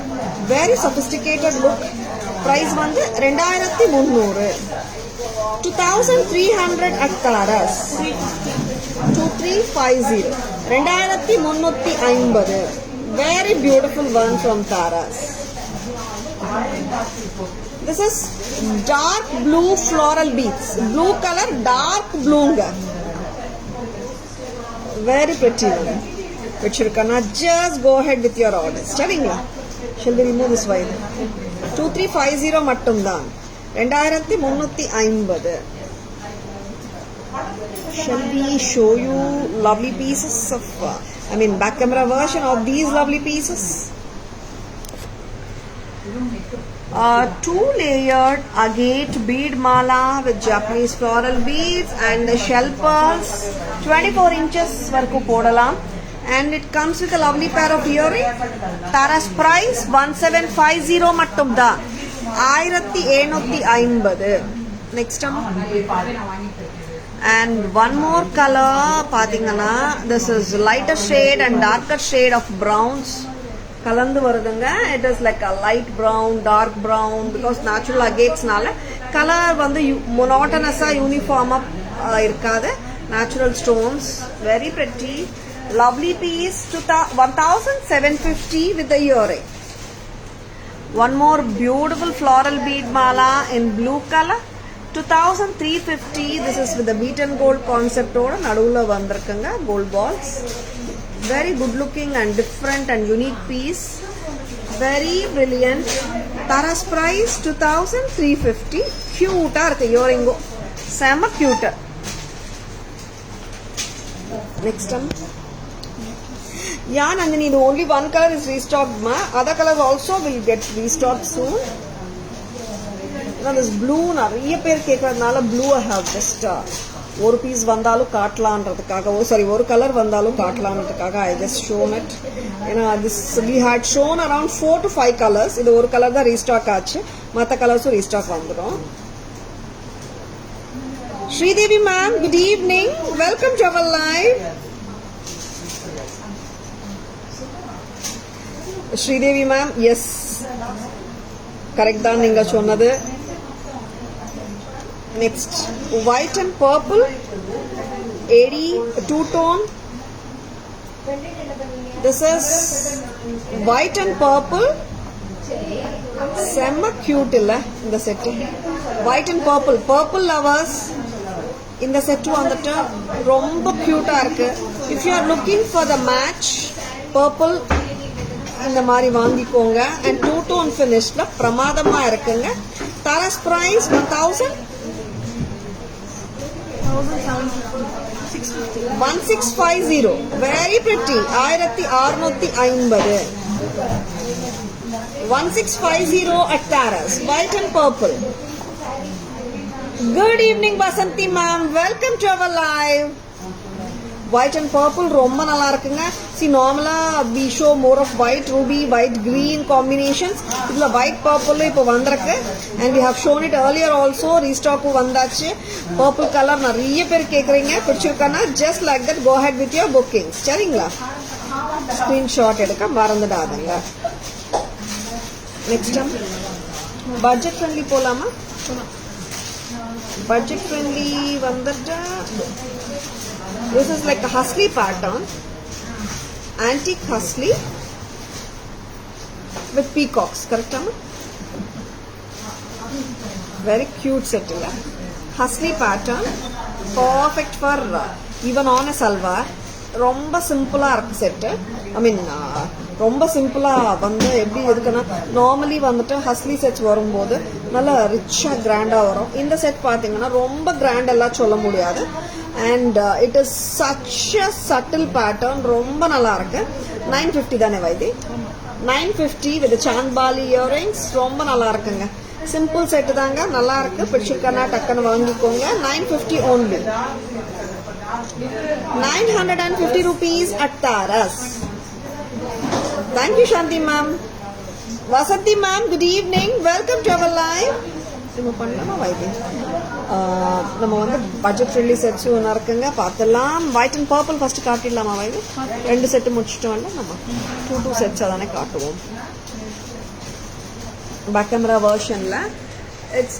Very sophisticated look. பிரைஸ் வந்து 2300. 2300 at Taras. 2350. 2350. Very beautiful one from Taras. This is dark blue floral beads. Blue color, dark blue. Very pretty one. Which you can just go ahead with your orders. Chavingla. Shall we remove this wide? 2350 mattum dhaan. 2350. Shall we show you lovely pieces of back camera version of these lovely pieces? 2-layered agate bead mala with Japanese floral beads and the shell pearls. 24 inches varaku podalam. And it comes with a lovely pair of earrings. Taras price 1750 mattum da. 1750. Next one. And one more color pathingana. This is lighter shade and darker shade of browns. கலந்து வருதுங்க. It is like a light brown, dark brown, because natural agates-னால colour வந்து monotonous-ஆ யூனிஃபார்மா இருக்காது. Natural stones, very pretty, Lovely piece to 1750 with the earring. One more beautiful floral bead mala in blue color. 2350. This is with the beaten gold concept oda naduvula vandirukanga gold balls. Very good looking and different and unique piece. Very brilliant. Tara's price 2350. Cute ah irukku earring. Sema cute. Next one. Yeah, Nandini, the only one color is restocked, ma. Other colors also will get restocked soon. Now this blue, நிறைய பேர் கேக்குறதுனால blue I have just ஒரு piece வந்தாலும் காட்டலாம்ன்றதுக்காக ஒரு colour வந்தாலும் காட்டலாம்ன்றதுக்காக I just shown it. ஏன்னா this we had shown around 4 to 5 colors. இது ஒரு colour தான் ரீஸ்டாக் ஆச்சு. மத்த கலர்ஸும் ரீஸ்டாக் வந்துடும். Sridevi ma'am, good evening. Welcome to our live. Sridevi ma'am, yes. Correct தான் நீங்க சொன்னது. Next, white and purple. AD two-tone. This is white and purple. Semma cute illa இந்த set. White and purple. Purple lovers. இந்த set வந்துட்டு ரொம்ப கியூட்டா இருக்கு. If you are looking for the match purple இந்த மாதிரி வாங்கிக்கோங்க. And two tone finishல பிரமாதமா இருக்குங்க. Tara's price 1650. Very pretty. 1650. 1650 at Tara's. White and purple. Good evening Vasanthi ma'am. Welcome to our live. White and purple ரொம்ப நல்லா இருக்குங்க. See normally we show more of white ruby, white green combinations. இதுல white purple இப்போ வந்திருக்கு and we have shown it earlier also. Restock வந்தாச்சு. Purple color நிறைய பேர் கேக்குறீங்க. பிடிச்சிருக்கானா just like that go ahead with your bookings. சரிங்களா? Screenshot எடுக்க மறந்துடாதீங்க. Next time budget friendly போலாமா? Budget friendly வந்துட்டா this is like a Hasli pattern, antique Hasli with peacocks, correct amma? Very cute set illa. Hasli pattern, perfect for even on a salwar. ரொம்ப சிம்பிளா இருக்கு set. ஐ மீன் ரொம்ப சிம்பிளா வந்து எப்படி இருக்குன்னா நார்மலி வந்துட்டு ஹஸ்லி செட்ஸ் வரும்போது நல்லா ரிச்சா கிராண்டா வரும். இந்த செட் பாத்தீங்கன்னா ரொம்ப கிராண்ட் எல்லாம் சொல்ல முடியாது. And it is such a subtle pattern. ரொம்ப நல்லா இருக்கு. 950 தானே வைத்தி? 950 வித் சாந்த்பாலி இயரிங்ஸ். ரொம்ப நல்லா இருக்குங்க. சிம்பிள் செட் தாங்க. நல்லா இருக்கு. பிடிச்சிருக்கனா டக்குன்னு வாங்கிக்கோங்க. 950 only. 950 rupees at Tara's. Thank you Shanti ma'am. Vasanthi ma'am, good evening. Welcome to our live. நம்ம பண்ணலாமா வைத்தி? நம்ம வந்து பட்ஜெட் ஃப்ரெண்ட்லி செட்ஸ் ஒன்று இருக்குங்க. பார்த்துலாம். ஒயிட் அண்ட் பர்பிள் ஃபர்ஸ்ட் காட்டிடலாமா வைத்தி? ரெண்டு செட்டு முடிச்சிட்டோம்ல நம்ம. 2 செட்ஸ் அதானே காட்டுவோம். பேக் கேமரா வெர்ஷன்ல it's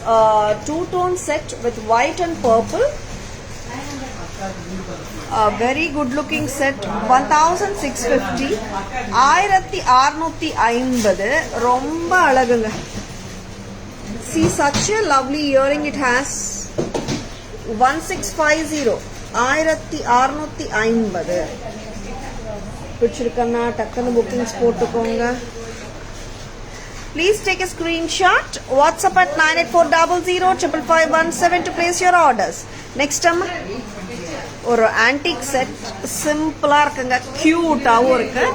two-tone set with white and purple. A very good looking set. 1650. 1650. ரொம்ப அழகுங்க. See such a lovely earring it has. 1650. 1650. பிடிச்சிருக்கனா டக்குன்னு புக்கிங்ஸ் போட்டுக்கோங்க. Please take a screenshot. WhatsApp at 9840055517 to place your orders. Next time ஒரு antique set சிம்பிளா இருக்குங்க. கியூட்டாவும் இருக்கு.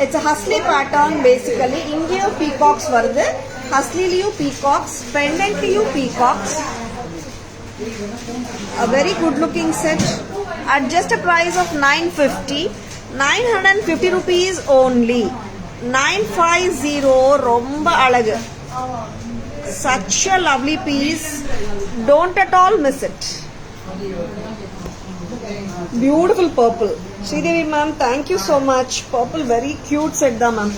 It's hasli pattern basically. இங்கேயும் பீகாக்ஸ் வருது. ஹஸ்லிலையும் பீகாக்ஸ், பெண்டன்ட்லயும் peacocks. A very good looking set at just a price of 950. 950 rupees only. 950. ரொம்ப அழகு. Such a lovely piece. Don't at all miss it. Beautiful purple. Sridevi ma'am, thank you so much. Purple very cute set da ma'am.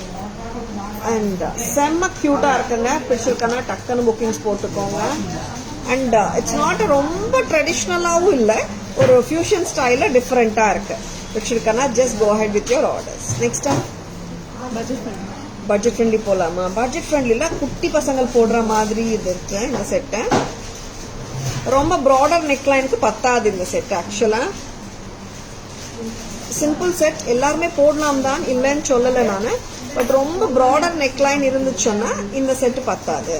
And semma cute ah irukanga. Pidichirukana takkana bookings போட்டுக்கோங்க. And it's not a ரொம்ப traditional ஆவும் இல்ல. ஒரு fusion style different ah இருக்கு. பிடிச்சிருக்கனா just go ahead with your orders. Next time Budget friendly. Budget friendly போகலாமா? Budget ஃப்ரெண்ட்லியில் குட்டி பசங்கள் போடுற மாதிரி இது இருக்கு இந்த செட்டு. ரொம்ப ப்ராடர் நெக்லைனுக்கு பத்தாது இந்த செட். ஆக்சுவலாக சிம்பிள் செட் எல்லாருமே போடலாம் தான், இல்லைன்னு சொல்லலை நான். பட் ரொம்ப ப்ராடர் நெக்லைன் இருந்துச்சுன்னா இந்த செட்டு பத்தாது.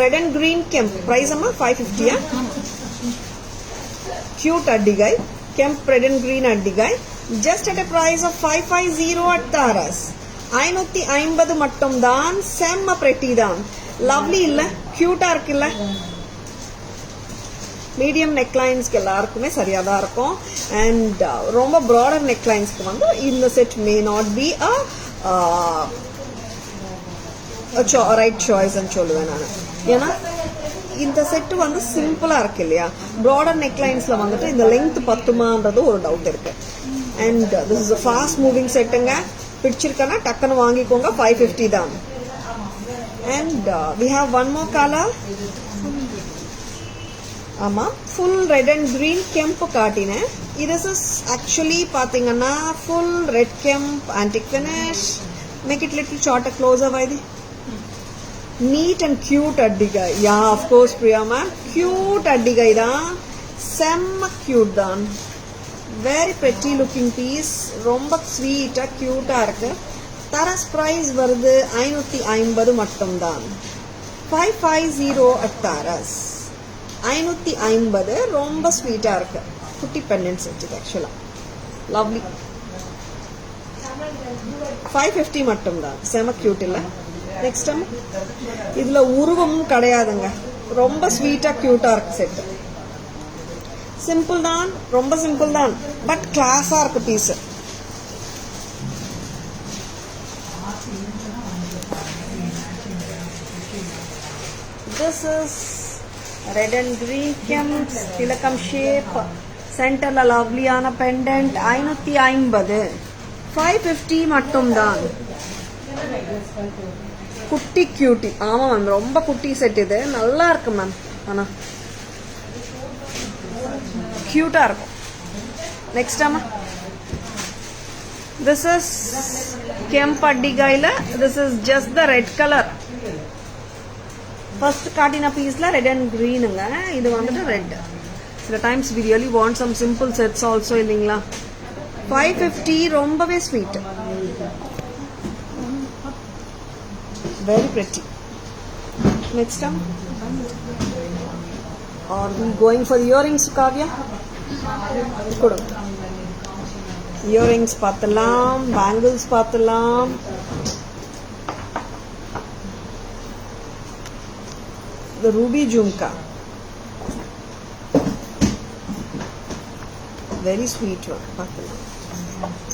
ரெட் அண்ட் கிரீன் கெம்ப் ப்ரைஸ் அம்மா 550. Cute addigai, Kemp red and green addigai, just at a price of 550 at Taras. 550 மட்டும் தான். செம்ம pretty தான். லவ்லி இல்ல, கியூட்டா இருக்குல்ல. மீடியம் நெக்லைன்ஸ்க்கு எல்லாருக்குமே சரியா தான் இருக்கும். அண்ட் ரொம்ப ப்ராடர் நெக்லைன்ஸ்க்கு வந்து இந்த set may not be right சாய்ஸ்ன்னு சொல்லுவேன் நான். ஏன்னா இந்த செட்டு வந்து சிம்பிளா இருக்கு இல்லையா. ப்ராடர் நெக்லைன்ஸ்ல வந்துட்டு இந்த லெங்த் பத்துமான்றது ஒரு டவுட் இருக்கு. And this is fast moving செட்டுங்க. பிடிச்சிருக்கனா டக்குன்னு வாங்கிக்கோங்க. 550 தான். And we have one more colour. ஆமா, full red and green kemp காட்டினேன். இது இஸ் ஆக்சுவலி பாத்தீங்கன்னா full red kemp antique finish. Make it little short closer Vaidhi. Neat and cute அட்டிகை. Yeah of course Priya ma'am, cute அட்டிகை தான். செம்ம கியூட் தான். வெரி பெட்டி லுக்கிங் பீஸ். ரொம்ப ஸ்வீட்டா கியூட்டா இருக்கு. தரஸ் பிரைஸ் வருது 550 மட்டும் தான். 550 அட் தாரஸ். 550 ரொம்ப ஸ்வீட்டா இருக்கு. குட்டி பெண்டன்ட் செட் இது ஆக்சுவலா. லவ்லி. 550 மட்டும் தான். செம கியூட் இல்ல. நெக்ஸ்ட் டைம் இதுல உருவமும் கிடையாதுங்க. ரொம்ப ஸ்வீட்டா கியூட்டா இருக்கு செட். சிம்பிள் தான், ரொம்ப சிம்பிள் தான். பட் கிளாஸா இருக்கு piece. This is red and green kemp, tilakam shape, சென்டர்ல லவ்லியான பெண்டன்ட். 550. 550 மட்டும் தான். குட்டி கியூட்டி. ஆமா மேம், ரொம்ப குட்டி செட் இது. நல்லா இருக்கு மேம். ஆனா கியூட்டா இருக்கும். நெக்ஸ்ட் ஆமா, திஸ் இஸ் கெம்ப் அட்டிகைல. This is just the red colour. First காட்டின பீஸ்ல ரெட் அண்ட் கிரீனுங்க. இது வந்துட்டு ரெட். சில times we really want some simple sets also இல்லைங்களா. 550 ரொம்பவே sweet. Very pretty. Next time, are we going for earrings, Kavya? Kudu. Earrings paathalam, bangles paathalam. The ruby jhumka. Very sweet one. Paathalam.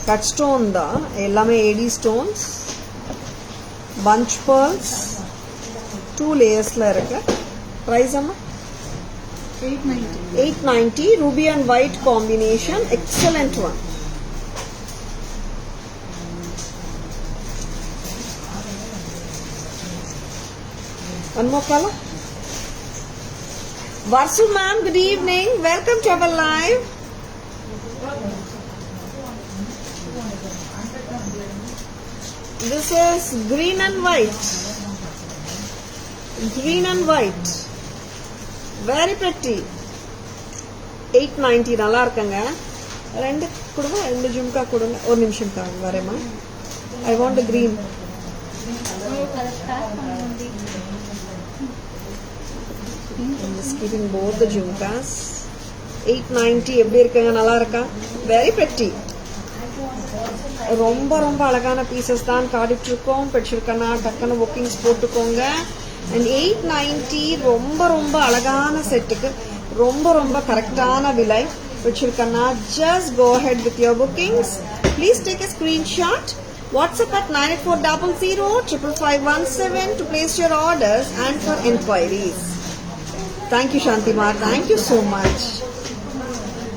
Cut stone da. Ellame AD stones. Bunch pearls. 2 layers la irukku. Price amma 890. 890. Ruby and white combination. Excellent one. One more color. Varsu ma'am, good evening. Welcome to our live. This is green and white. Green and white. Very pretty. 890. நல்லா இருக்குங்க. ரெண்டு கொடுங்க, ரெண்டு ஜும்கா கொடுங்க. ஒரு நிமிஷம் காங்க வரேம்மா. I want the green. I'm just keeping both the jhumkas. 890. எப்படி இருக்குங்க? நல்லா இருக்கா? Very pretty. ரொம்ப ரொம்ப அழகான பீசஸ் தான் காட்டிட்டு இருக்கோம். பிடிச்சிருக்கனா டக்குன்னு புக்கிங்ஸ் போட்டுக்கோங்க. அண்ட் 890 ரொம்ப ரொம்ப அழகான செட்டுக்கு ரொம்ப ரொம்ப கரெக்டான விலை. பிடிச்சிருக்கனா just go ahead with your bookings. Please take a screenshot. WhatsApp at 9400 to place your orders and for enquiries. Thank you Shantima. Thank you so much.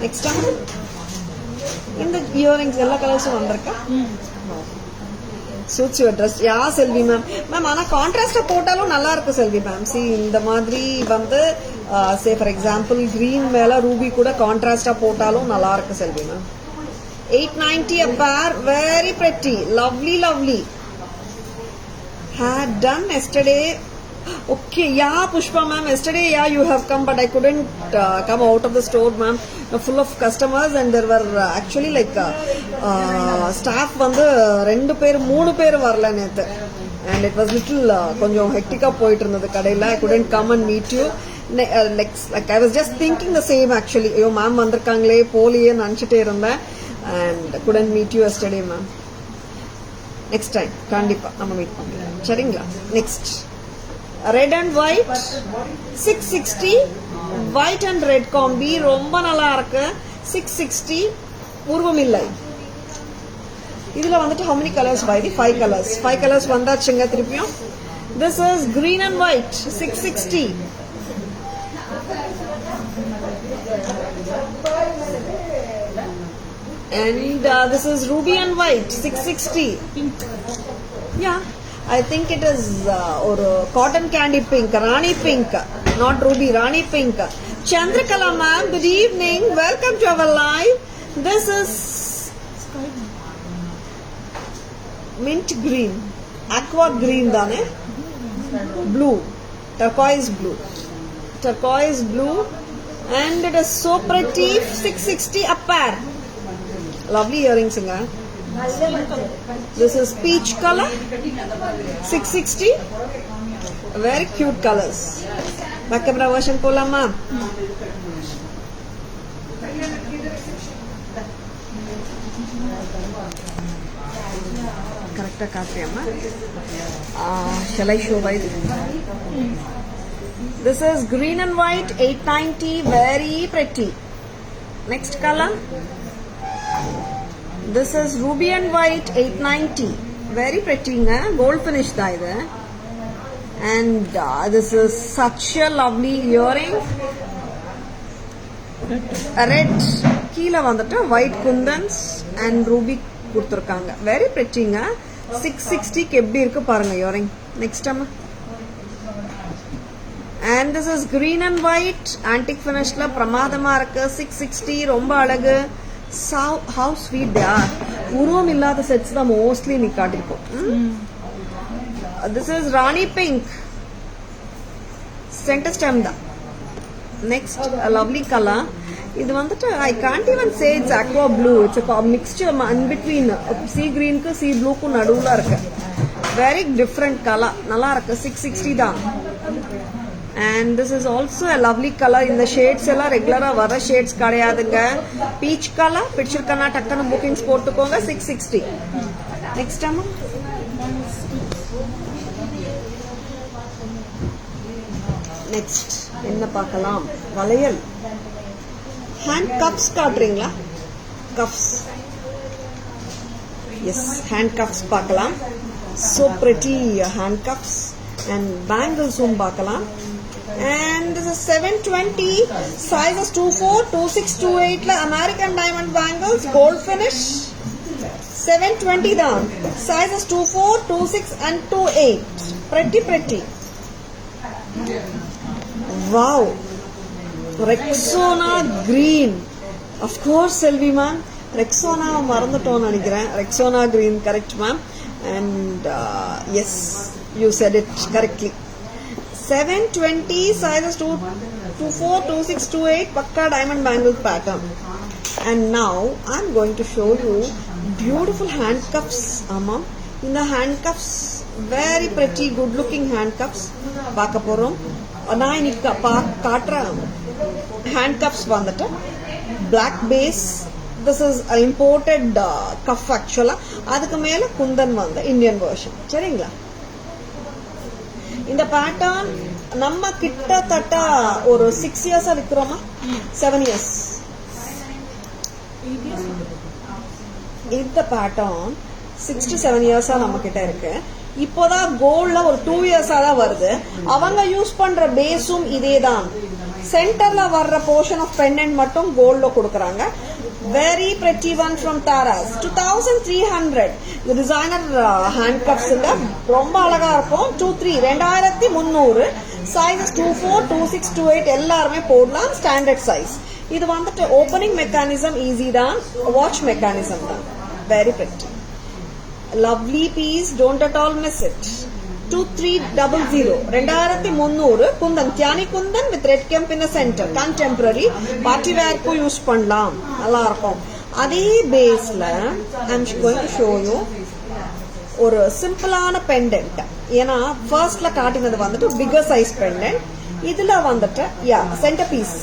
Next time. இந்த இயரிங்ஸ் எல்லா கலர்ஸும் வந்திருக்கா? Suits your dress. Yeah Selvi ma'am. Ma'am ஆனால் கான்ட்ராஸ்டாக போட்டாலும் நல்லா இருக்கு செல்வி ma'am. C இந்த மாதிரி வந்து சே ஃபார் எக்ஸாம்பிள் க்ரீன் மேலே ரூபி கூட கான்ட்ராஸ்டாக போட்டாலும் நல்லா இருக்கு செல்வி ma'am. 890 a pair, very pretty, lovely, lovely. Had done yesterday. Okay, yeah, Pushpa ma'am, yesterday yeah you have come, but I couldn't come out of the store ma'am, full of customers and there were actually like staff வந்து 2 பேர் 3 பேர் வரல நேத்து, and it was little கொஞ்சம் ஹெக்டிக்கா போயிட்டு இருந்தது கடையில. I couldn't come and meet you. Like I was just thinking the same actually. ஐயோ மேம் வந்திருக்காங்களே போலியே நினைச்சிட்டே இருந்தேன், and couldn't meet you yesterday ma'am. Next time கண்டிப்பா நம்ம மீட் பண்ணலாம் சரிங்களா. Next red and white 660, white and red combi ரொம்ப நல்லா இருக்கு. 660 உருவம் இல்லை. இதுல வந்துட்டு how many colors by the 5 colors. 5 colors வந்தாச்சுங்க திருப்பியும். This is green and white 660. And this is ruby and white 660. Yeah, I think it is or cotton candy pink, Rani pink, not ruby, Rani pink. Chandrakala ma'am, good evening, welcome to our live. This is mint green, aqua green dane, blue, turquoise blue, and it is so pretty. 660 a pair. Lovely earrings inga. This is peach color 660. Very cute colors. Bakabra version polama. Correcta katriyamma. Shall I show by this is green and white 890, very pretty. Next color. This is ruby and white 890, very pretty nga, gold finish da idu. And this is such a lovely earring, red keela vandata white kundans and ruby kuduthirukanga, very pretty nga. 660 ku eppadi irukku parunga earring. Next amma, and this is green and white antique finish la pramadama irukku. 660 romba alagu. How sweet they are. உருவம் இல்லாத sets தான் mostly நீ காட்டிருப்போம். This is Rani pink, center stem da. Next a lovely color. இது வந்துட்டு I can't even say it's aqua blue, it's a mixture in between sea green க்கு sea blue க்கு நடுவுல இருக்கு. Very different color, நல்லா இருக்கு. 660 தான். And this is also a lovely color. In the shades ella regular vara shades kadiyadunga. Peach color pidichirukana takkana bookings potukonga. 660. Next time next enna paakalam, valayal hand cuffs kaatringla. Cuffs, yes, hand cuffs paakalam. So pretty hand cuffs and bangles paakalam. And this is 720, sizes 24, 26, 28 la American diamond bangles, gold finish. 720 down, sizes 24, 26 and 28. Pretty. Wow, Rexona green. Of course Selvi ma'am, Rexona marandutonu nenikiren. Rexona green, correct ma'am. And yes, you said it correctly. 720, sizes 24, 26, 28, pakka diamond bangle pattern. And now I'm going to show you beautiful handcuffs. Amma, in the handcuffs, very pretty, good looking handcuffs. Paakaporum. Na inikka kaatra handcuffs vandata. Black base. This is an imported cuff actually. Adukku mela kundan vanda Indian version. Seringla. இந்த pattern நம்ம கிட்டத்தட்ட ஒரு 6 இயர்ஸா விக்கிறோமா, 7 years. இந்த pattern 6 to 7 இயர்ஸா நம்ம கிட்ட இருக்கு. இப்போதான் கோல்ட்ல ஒரு 2 இயர்ஸா தான் வருது. அவங்க யூஸ் பண்ற பேஸும் இதே தான். சென்டர்ல வர்ற போர்ஷன் ஆஃப் பெண்டன்ட் மட்டும் கோல்ட்ல கொடுக்கறாங்க. Very pretty one from Taras. 2300. The designer handcuffs in the ரொம்ப அழகா இருக்கும். 2300 sizes 24, 26, 28 எல்லாருமே போடலாம். Standard size. இது வந்துட்டு opening mechanism easy தான். Watch mechanism தான். Very pretty. Lovely piece. Don't at all miss it. 2300 2300 kundan Tyani kundan with red kemp in the center. Contemporary party wear ku use பண்ணலாம். நல்லா இருக்கும். அதே பேஸ்ல I'm going to show you ஒரு சிம்பிளான pendant. ஏன்னா ஃபர்ஸ்ட்ல காட்டினது வந்துட்டு பிகர் சைஸ் பெண்டன்ட். இதுல வந்துட்டு centre piece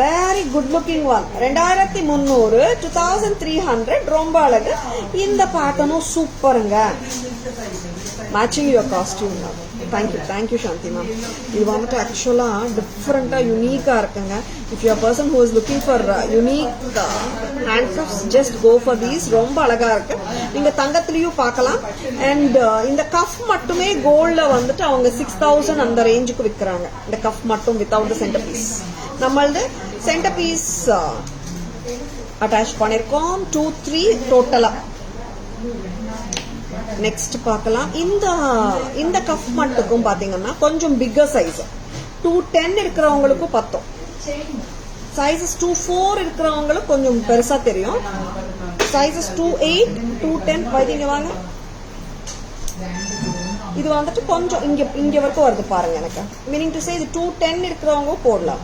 very good looking one. 2300 2300 ரொம்ப அழகு. இந்த பேட்டர்னும் சூப்பருங்க. Matching your costume. Thank you Shanthi ma'am. இது வந்துட்டு ஆக்சுவலா டிஃப்ரெண்டா யூனிக்கா இருக்குங்க. If you person who is looking for unique handcuffs just go for these. ரொம்ப அழகா இருக்கு. நீங்க தங்கத்திலயும் பார்க்கலாம். அண்ட் இந்த கஃப் மட்டுமே கோல்ட்ல வந்துட்டு அவங்க 6000 அந்த ரேஞ்சுக்கு விற்கிறாங்க. இந்த கஃப் மட்டும் வித்தவுட் சென்டர் பீஸ். நம்மளது சென்டர் பீஸ் அட்டாச் பண்ணிருக்கோம். 2-3 டோட்டலா. நெக்ஸ்ட் பார்க்கலாம். இந்த கஃப் மட்டுக்கும் பாத்தீங்கன்னா கொஞ்சம் பிக்கர் சைஸ் 210 இருக்கிறவங்களுக்கும் பத்தும். சைசஸ் 24 இருக்கிறவங்களுக்கு கொஞ்சம் பெருசா தெரியும். சைசஸ் 28, 210 வைத்தீங்க வாங்க. இது வந்துட்டு கொஞ்சம் இங்க வரைக்கும் வருது பாருங்க. எனக்கு மீனிங் டு சே இது 210 இருக்கிறவங்க போடலாம்.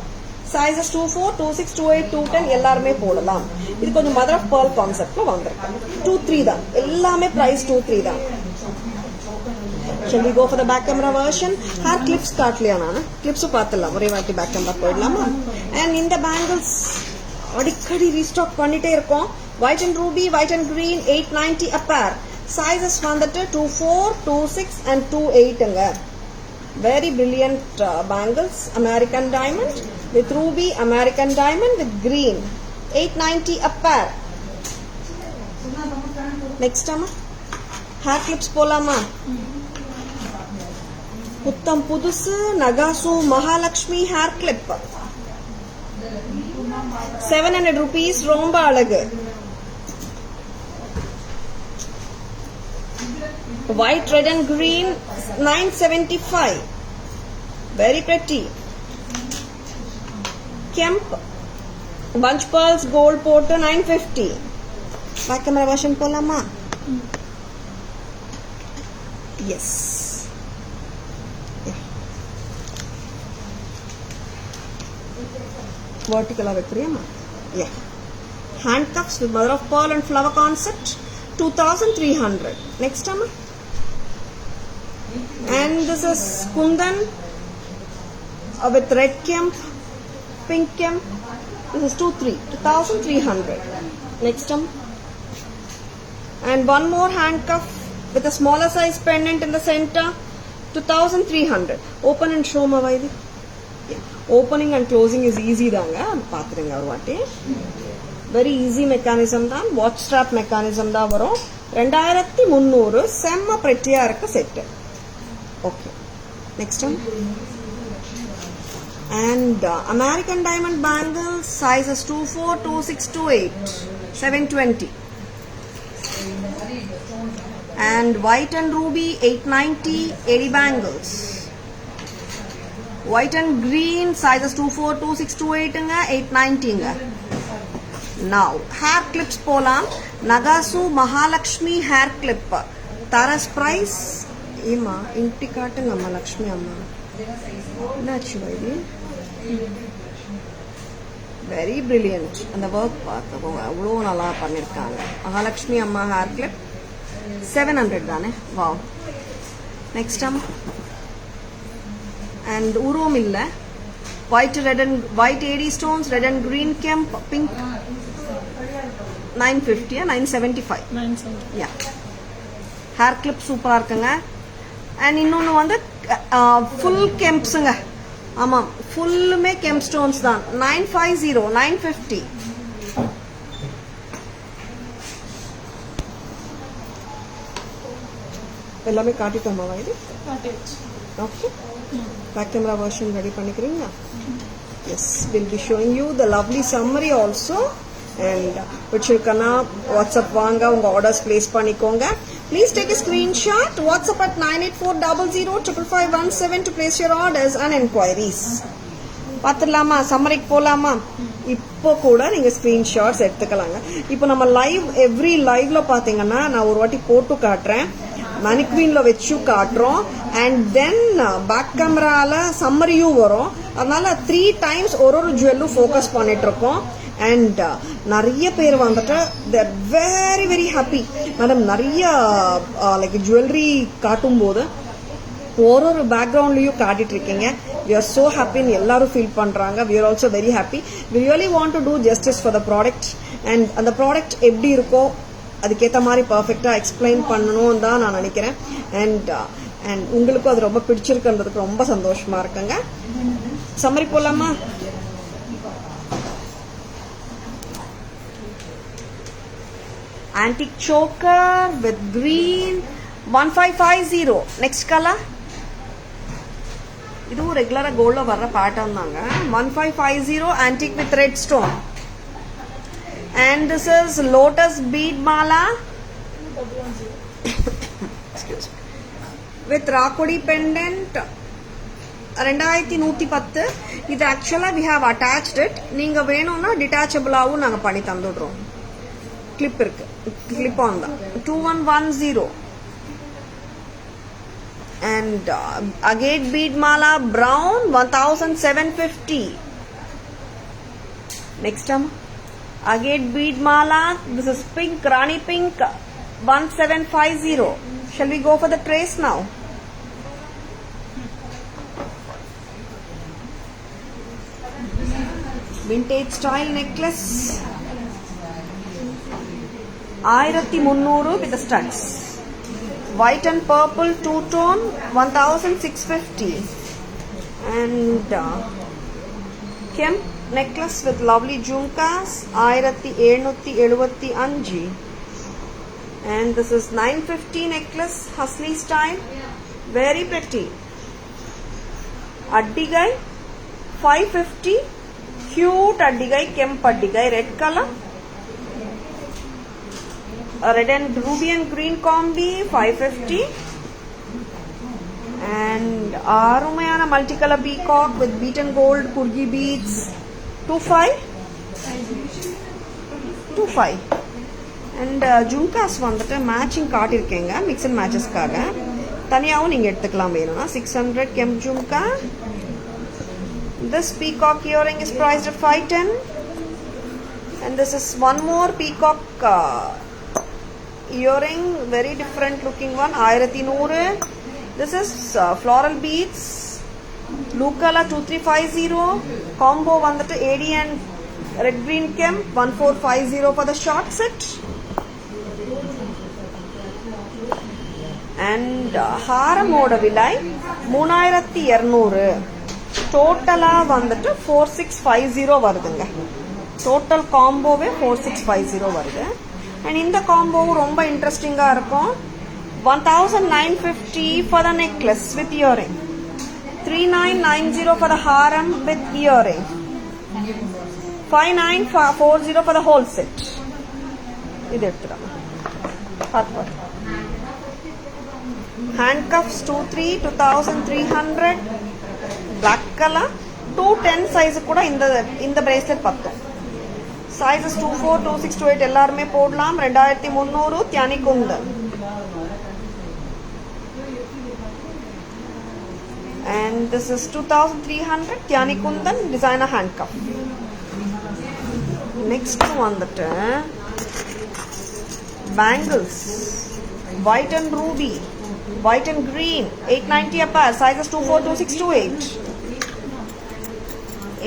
சைசஸ் 24, 26, 28, 210 எல்லாருமே போடலாம். இது கொஞ்சம் மதர் ஆஃப் பேர்ல் கான்செப்ட்ல வந்திருக்கு. 2-3 தான் எல்லாமே பிரைஸ் 2-3 தான். Shall we go for the back camera version? Hair clips காட்டலையா? நான் கிளிப்ஸ் பார்த்துடலாம். ஒரே வாட்டி பேக் கேமரா போயிடலாமா? அண்ட் இந்த பேங்கிள்ஸ் அடிக்கடி ரீஸ்டாக் பண்ணிட்டே இருக்கோம். White and Ruby, white and green 890 a pair. Sizes வந்துட்டு 24, 26 and 28ங்க. Very brilliant bangles. American diamond with ruby, American diamond with green. 890 a pair. Next amma hair clips polama. Puttam pudusu Nagasu Mahalakshmi hair clip. 700 rupees. Romba alagu. White, red and green 975. Very pretty. Kemp bunch pearls gold porter 950. Back camera version polama. Yes. Vertical avekkriyama. Yeah. Handcuffs with mother of pearl and flower concept 2300. Next amma. And this is kundan with red kemp, pink kemp. This is 2300. Next one. And one more handcuff with a smaller size pendant in the center. 2300. Open and show ma vaidi. Opening and closing is easy தாங்க. பாத்துருங்க ஒரு வாட்டி. Very easy mechanism தான். Watch strap mechanism தான் வரும். 2300 செம்ம pretty-ஆ இருக்க set. Okay. Next one. And American diamond bangles sizes 24, 26, 28, 720. And white and ruby 890, 80 bangles. White and green sizes 24, 26, 28 890. Now hair clips polam. Nagasu Mahalakshmi hair clip. Taras price ஏமா into காட்டுங்க அம்மா. லக்ஷ்மி அம்மா என்னாச்சு why this? Very brilliant. அந்த work பார்த்துக்கோங்க, அவ்வளோ நல்லா பண்ணியிருக்காங்க. மகாலட்சுமி அம்மா ஹேர் கிளிப் 700 தானே? வாவ். நெக்ஸ்ட் அம்மா. அண்ட் உருவம் இல்லை. White red and white AD stones, red and green kemp, pink 950, 975. Yeah, hair clip சூப்பராக இருக்குங்க. அண்ட் இன்னொன்று வந்து ஃபுல் கெம்ப்ஸுங்க. ஆமாம், ஃபுல்லுமே கெம்ப் ஸ்டோன்ஸ் தான். 950, 950. எல்லாமே காட்டிட்டோமா இது? Okay. Back camera version ready பண்ணிக்கிறீங்களா? Yes, will be showing you the lovely summary also. And பிடிச்சிருக்கனா வாட்ஸ்அப் வாங்க, உங்கள் ஆர்டர்ஸ் ப்ளேஸ் பண்ணிக்கோங்க. Please take a screenshot. WhatsApp at 9840055517 to place your orders and enquiries. பார்த்துடலாமா? சம்மரிக்கு போகலாமா? இப்போ கூட நீங்கள் ஸ்க்ரீன்ஷாட்ஸ் எடுத்துக்கலாங்க. இப்போ நம்ம எவ்ரி லைவ்ல பார்த்தீங்கன்னா நான் ஒரு வாட்டி போட்டு காட்டுறேன், மணிக்வீனில் வச்சு காட்டுறோம், அண்ட் தென் பேக் கேமராவில் சம்மரியும் வரும். அதனால 3 times ஒரு ஜுவல்லும் ஃபோக்கஸ் பண்ணிட்டு இருக்கோம். அண்ட் நிறைய பேர் வந்துட்டு தேர் வெரி வெரி ஹாப்பி. மேடம் நிறைய லைக் ஜுவல்லரி காட்டும் போது ஒரு பேக்ரவுண்ட்லையும் காட்டிட்டு இருக்கீங்க. வி ஆர் ஸோ ஹாப்பின்னு எல்லாரும் ஃபீல் பண்ணுறாங்க. We are also very happy. We really want to do justice for the product. And அந்த ப்ராடக்ட் எப்படி இருக்கோ அதுக்கேற்ற மாதிரி பர்ஃபெக்டாக எக்ஸ்பிளைன் பண்ணணும் தான் நான் நினைக்கிறேன். அண்ட் உங்களுக்கும் அது ரொம்ப பிடிச்சிருக்குன்றதுக்கு ரொம்ப சந்தோஷமா இருக்குங்க. சம்மரி போகலாமா? Antique choker with green 1550. Next color. இதுவும் ரெகுலரா கோல்ட்ல வர்ற பேட்டர்ன் தாங்க. 1550 antique with red stone. And this is lotus bead mala excuse me, with rakodi pendant 2110. இது ஆக்சுவலா we have attached it. நீங்க வேணும்னா டிட்டாச்சபிளாவும் நாங்க பண்ணி தந்துடுறோம். கிளிப் இருக்கு, கிளிப் ஆன் தான். 2110. And agate bead mala brown 1750. Next time agate bead mala, this is pink, rani pink 1750. Shall we go for the trace now? Vintage style necklace 1300 with the studs. White and purple two-tone 1650. And Kemp necklace with lovely jhumkas 1775. And this is 950 necklace, Hasli style, very pretty. Addigai 550, cute Addigai, Kemp Addigai, red color. Red and ruby and green combi 550. And Arumayana multicolor peacock with beaten gold kurgi beads 25. And jhumkas வந்துட்டு matching காட்டிருக்கேங்க, mix and மேட்சஸ்க்காக. தனியாகவும் நீங்கள் எடுத்துக்கலாம் வேணும்னா. 600 kemp jhumka. This peacock earring is priced at 510. And this is one more peacock earring, very different looking one, 1100. This is floral beads, Lucala 2350. Combo vandattu AD and red green kemp 1450 for the short set. And haramoda vilai 3200. Totala vandattu 4650 varudunga. Total combo 4650 varudhu. And in the combo ரொம்ப இன்ட்ரெஸ்டிங்கா இருக்கும். 1950 for the necklace with earring, 3990 for the haram with earring, 5940 for the whole set. இது எடுத்துடலாம். Handcuffs 2300 black color 210 size கூட இந்த bracelet பத்தும். Sizes 24, 26, 28 எல்லாருமே போடலாம். 2300 தியானி குந்தன். And this is 2300 தியானி குந்தன் designer handcuff. Next வந்துட்டு bangles, white and ruby, white and green 890 a pair. Sizes 24, 26, 28.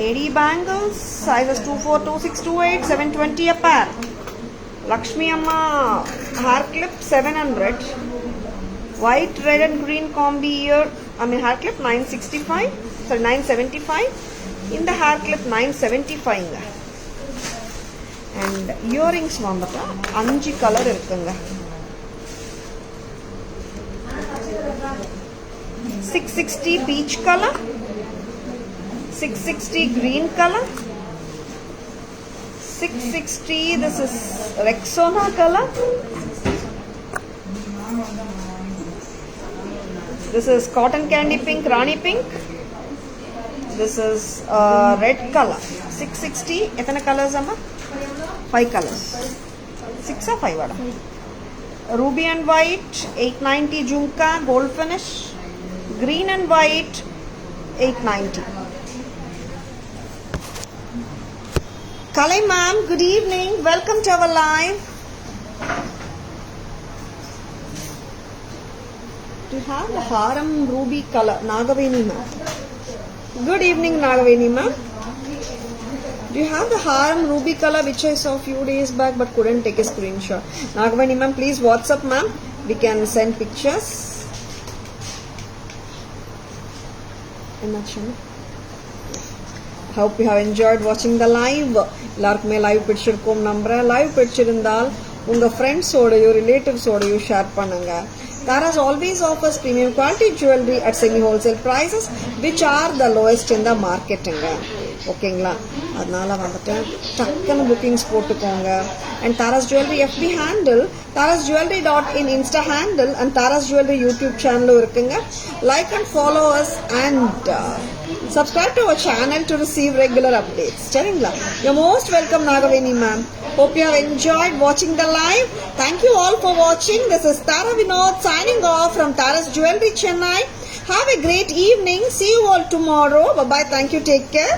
AD bangles, sizes 24, 26, 28, 720 a pair. Lakshmi Amma hair clip 700. White, red and green combi hair clip 975. In the hair clip 975. And earrings vandata 5 color irukanga. 660 peach color, 660 green color, 660. This is Rexona color. This is cotton candy pink, Rani pink. This is red color. 660. Ethana colors amma? 5 colors. 6 or 5 vada? Ruby and white, 890 Jhumka, gold finish. Green and white, 890. Kalai ma'am, good evening. Welcome to our live. Do you have the Haram ruby color? Nagaveni ma'am. Good evening, Nagaveni ma'am. Do you have the Haram ruby color which I saw a few days back but couldn't take a screenshot? Nagaveni ma'am, please WhatsApp ma'am. We can send pictures. Hope you have enjoyed watching the live. எல்லாருக்குமே live பிடிச்சிருக்கும் நம்புறேன். Live பிடிச்சிருந்தால் உங்க friends ஓடையோ relatives ஓடையோ share பண்ணுங்க. Tara's always offers premium quality jewelry at semi wholesale prices which are the lowest in the market. ஓகேங்களா, அதனால வந்துட்டு டக்குன்னு புக்கிங்ஸ் போட்டுக்கோங்க. And Tara's jewellery FB handle, tarasjewelry.in Insta handle and Tara's jewellery YouTube சேனலும் இருக்குங்க. Like and follow us and subscribe to our channel to receive regular updates. சரிங்களா? You're most welcome, Nagaveni ma'am. Hope you have enjoyed watching the live. Thank you all for watching. This is Tara Vinod signing off from Tara's Jewelry Chennai. Have a great evening. See you all tomorrow. Bye bye. Thank you. Take care.